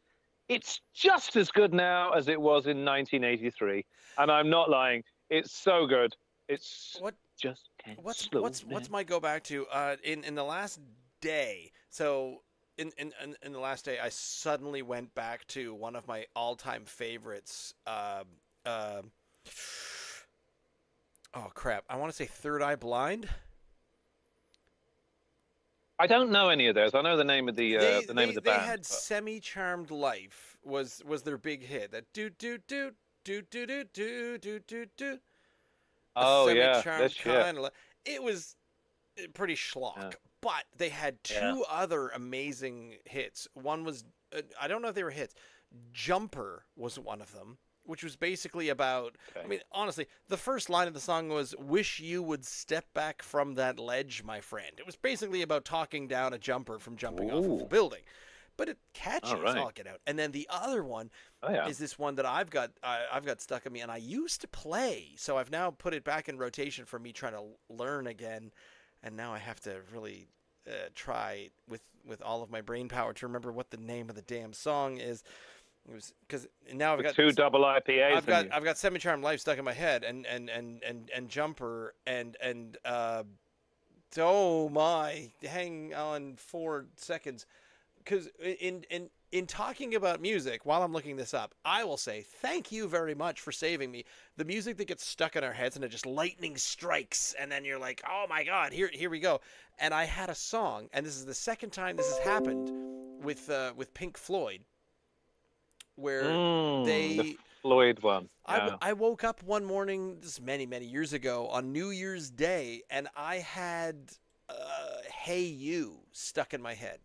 It's just as good now as it was in 1983, and I'm not lying. It's so good. It's just can't slow down. What's my go back to? In the last day, so. In the last day, I suddenly went back to one of my all-time favorites. Oh crap! I want to say Third Eye Blind. I don't know any of those. I know the name of the band. They had "Semi-Charmed Life" was their big hit. That do do do do do do do do do do. Oh yeah, it was pretty schlock. Yeah. But they had two other amazing hits. One was, I don't know if they were hits. Jumper was one of them, which was basically about, I mean, honestly, the first line of the song was, "Wish you would step back from that ledge, my friend." It was basically about talking down a jumper from jumping off of a building. But it catchy as all get out. And then the other one is this one that I've got stuck in me, and I used to play. So I've now put it back in rotation for me trying to learn again. And now I have to really try with all of my brain power to remember what the name of the damn song is. It was because now I've got 2 double IPAs. I've got Semi-Charmed Life stuck in my head, and Jumper and oh my, hang on 4 seconds, because in talking about music, while I'm looking this up, I will say thank you very much for saving me. The music that gets stuck in our heads and it just lightning strikes, and then you're like, oh my God, here we go. And I had a song, and this is the second time this has happened with Pink Floyd, where the Floyd one. Yeah. I woke up one morning, this is many, many years ago, on New Year's Day, and I had Hey You stuck in my head.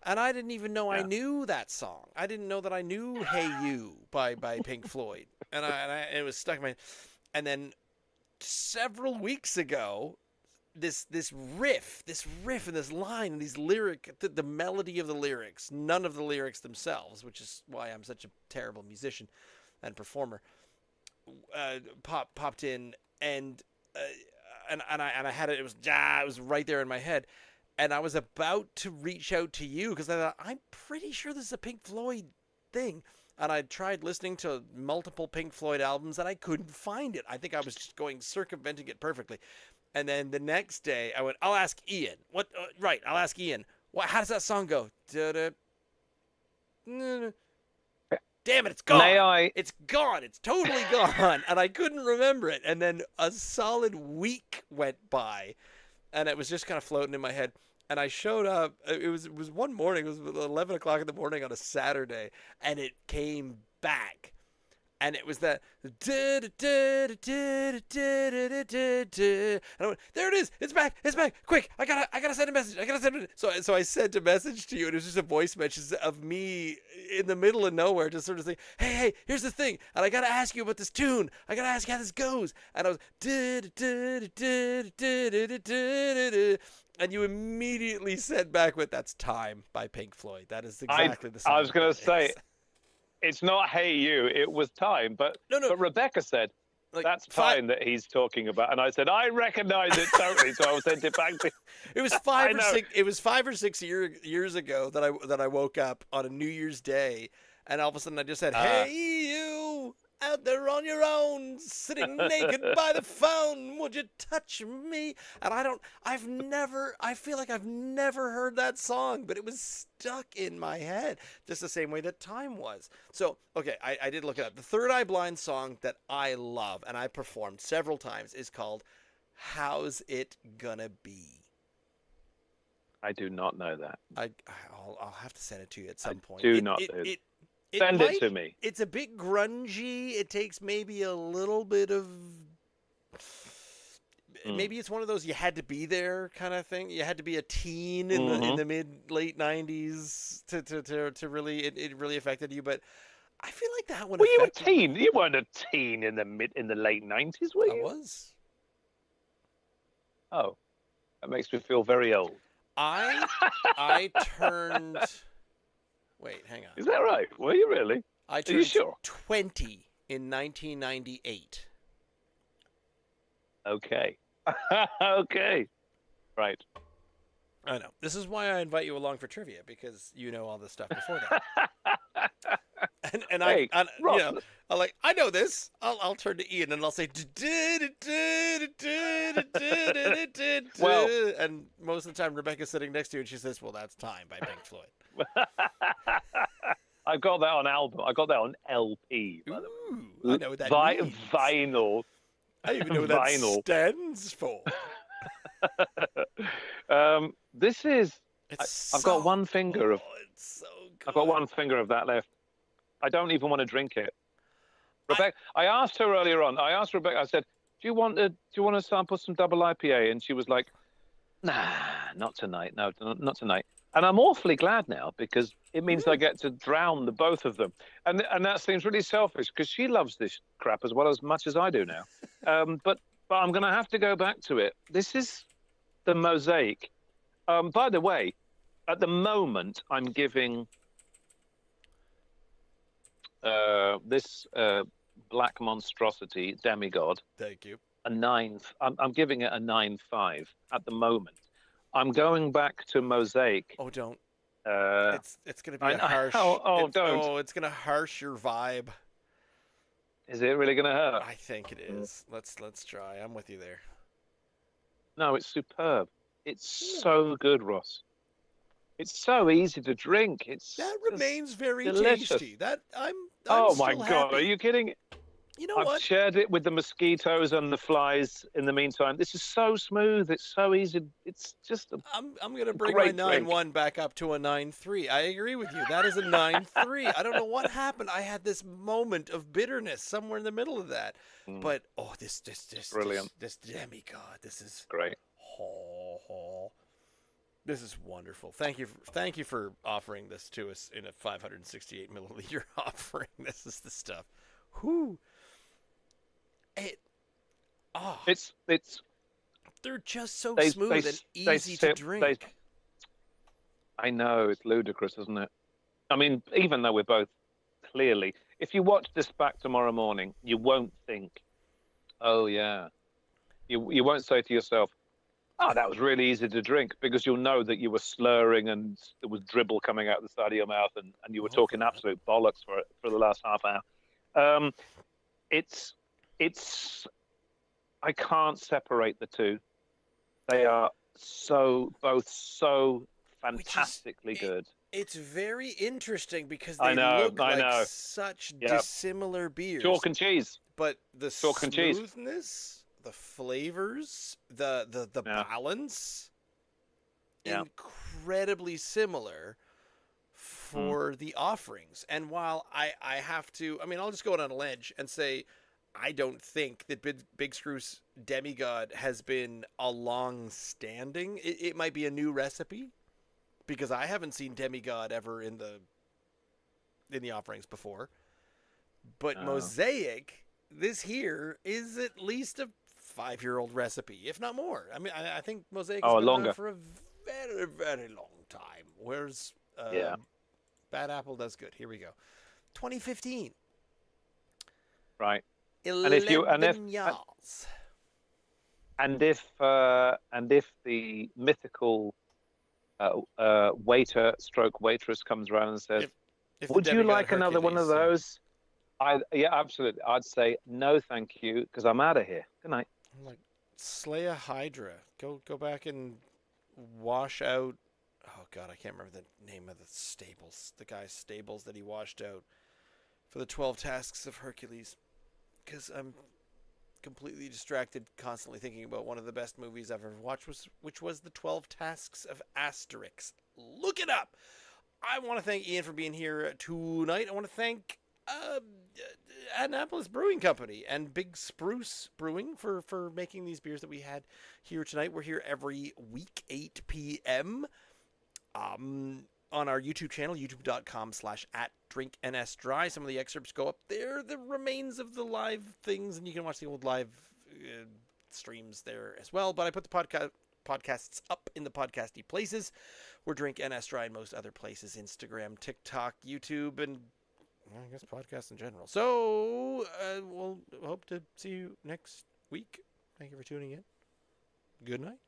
And I didn't even know I knew that song. I didn't know that I knew "Hey You" by Pink Floyd, and it was stuck in my head. And then several weeks ago, this riff and this line and these the melody of the lyrics, none of the lyrics themselves, which is why I'm such a terrible musician. and performer, popped in, and I had it. It was right there in my head, and I was about to reach out to you because I thought, I'm pretty sure this is a Pink Floyd thing. And I tried listening to multiple Pink Floyd albums, and I couldn't find it. I think I was just circumventing it perfectly. And then the next day, I went, I'll ask Ian. What? Right, I'll ask Ian. How does that song go? Damn it, it's gone. It's gone. It's totally gone. And I couldn't remember it. And then a solid week went by, and it was just kind of floating in my head. And I showed up. It was one morning. It was 11 o'clock in the morning on a Saturday, and it came back. And it was that. And I went, there it is. It's back. It's back. Quick! I gotta send a message. So I sent a message to you, and it was just a voice message of me in the middle of nowhere, just sort of saying, "Hey, here's the thing, and I gotta ask you about this tune. I gotta ask you how this goes." And I was, and you immediately sent back with, "That's Time" by Pink Floyd. That is exactly the song. I was gonna say. It's not "Hey You," it was Time, but Rebecca said, like, that's Time that he's talking about, and I said, I recognize it totally, so I sent it back to you. It was 5 or 6 years ago that I woke up on a New Year's Day, and all of a sudden I just said, "Hey you, out there on your own, sitting naked by the phone, would you touch me?" And I feel like I've never heard that song, but it was stuck in my head, just the same way that Time was. So, okay, I did look it up. The Third Eye Blind song that I love, and I performed several times, is called "How's It Gonna Be?" I do not know that. I'll have to send it to you at some point. Do not. Send it to me. It's a bit grungy. It takes maybe a little bit of... Maybe it's one of those you had to be there kind of thing. You had to be a teen in the late 90s to really... It really affected you, but I feel like that one... Were you a teen? You weren't a teen in the late 90s, were you? I was. Oh. That makes me feel very old. I turned... Wait, hang on. Is that right? Were you really? I turned 20 in 1998. Okay. Okay. Right. I know. This is why I invite you along for trivia, because you know all this stuff before that. and hey, I'm like, I know this. I'll turn to Ian and I'll say, well, and most of the time Rebecca's sitting next to you and she says, "Well, that's Time" by Pink Floyd. I got that on album. I got that on LP. By the way. I know what that means. Vinyl. I even know what that stands for. This is. I've got one finger of. It's so good. I've got one finger of that left. I don't even want to drink it. Rebecca, I asked her earlier on. I asked Rebecca. I said, "Do you want to sample some Double IPA?" And she was like, "Nah, not tonight. No, not tonight." And I'm awfully glad now, because it means I get to drown the both of them. And that seems really selfish, because she loves this crap as much as I do now. But I'm going to have to go back to it. This is the Mosaic. By the way, at the moment, I'm giving this black monstrosity, Demigod. Thank you. A 9. I'm giving it a 9.5 at the moment. I'm going back to Mosaic. Oh, don't. It's going to be a harsh. Don't. Oh, it's going to harsh your vibe. Is it really going to hurt? I think it is. Let's try. I'm with you there. No, it's superb. It's so good, Ross. It's so easy to drink. That remains very delicious. Tasty. I'm oh my God! Happy. Are you kidding? You know I've what? shared it with the mosquitoes and the flies in the meantime. This is so smooth. It's so easy. It's just I'm going to bring my 9.1 back up to a 9.3. I agree with you. That is a 9.3. I don't know what happened. I had this moment of bitterness somewhere in the middle of that. But this brilliant. This Demigod. This is great. This is wonderful. Thank you for offering this to us in a 568 milliliter offering. This is the stuff. Whoo. It's they're just so smooth and easy to drink. I know, it's ludicrous, isn't it? I mean, even though we're both clearly. If you watch this back tomorrow morning, you won't think, oh, yeah. You won't say to yourself, oh, that was really easy to drink, because you'll know that you were slurring and there was dribble coming out the side of your mouth, and you were talking absolute bollocks for the last half hour. It's I can't separate the two. They are both so fantastically good. It's very interesting because I they know, look like such dissimilar beers. Chalk and cheese. But the smoothness, the flavors, the balance, incredibly similar for the offerings. And while I have to, I mean, I'll just go out on a ledge and say, I don't think that Big Spruce Demigod has been a long-standing. It might be a new recipe, because I haven't seen Demigod ever in the offerings before. But Mosaic, this here is at least a 5-year-old recipe, if not more. I mean, I think Mosaic has been around for a very, very long time. Whereas Bad Apple does good. Here we go. 2015. Right. 11 years. And if the mythical waiter/waitress comes around and says, would you like another one of those? Absolutely. I'd say no, thank you, because I'm out of here. Good night. I'm like, slay a Hydra. Go back and wash out. Oh God, I can't remember the name of the stables. The guy's stables that he washed out for the 12 Tasks of Hercules. Because I'm completely distracted, constantly thinking about one of the best movies I've ever watched, which was the 12 Tasks of Asterix. Look it up. I want to thank Ian for being here tonight. I want to thank Annapolis Brewing Company and Big Spruce Brewing for making these beers that we had here tonight. We're here every week, 8 p.m. On our YouTube channel, youtube.com/@drinknsdry. Some of the excerpts go up there, the remains of the live things, and you can watch the old live streams there as well. But I put the podcasts up in the podcasty places. We're Drink NS Dry in most other places, Instagram, TikTok, YouTube, and I guess podcasts in general. So we'll hope to see you next week. Thank you for tuning in. Good night.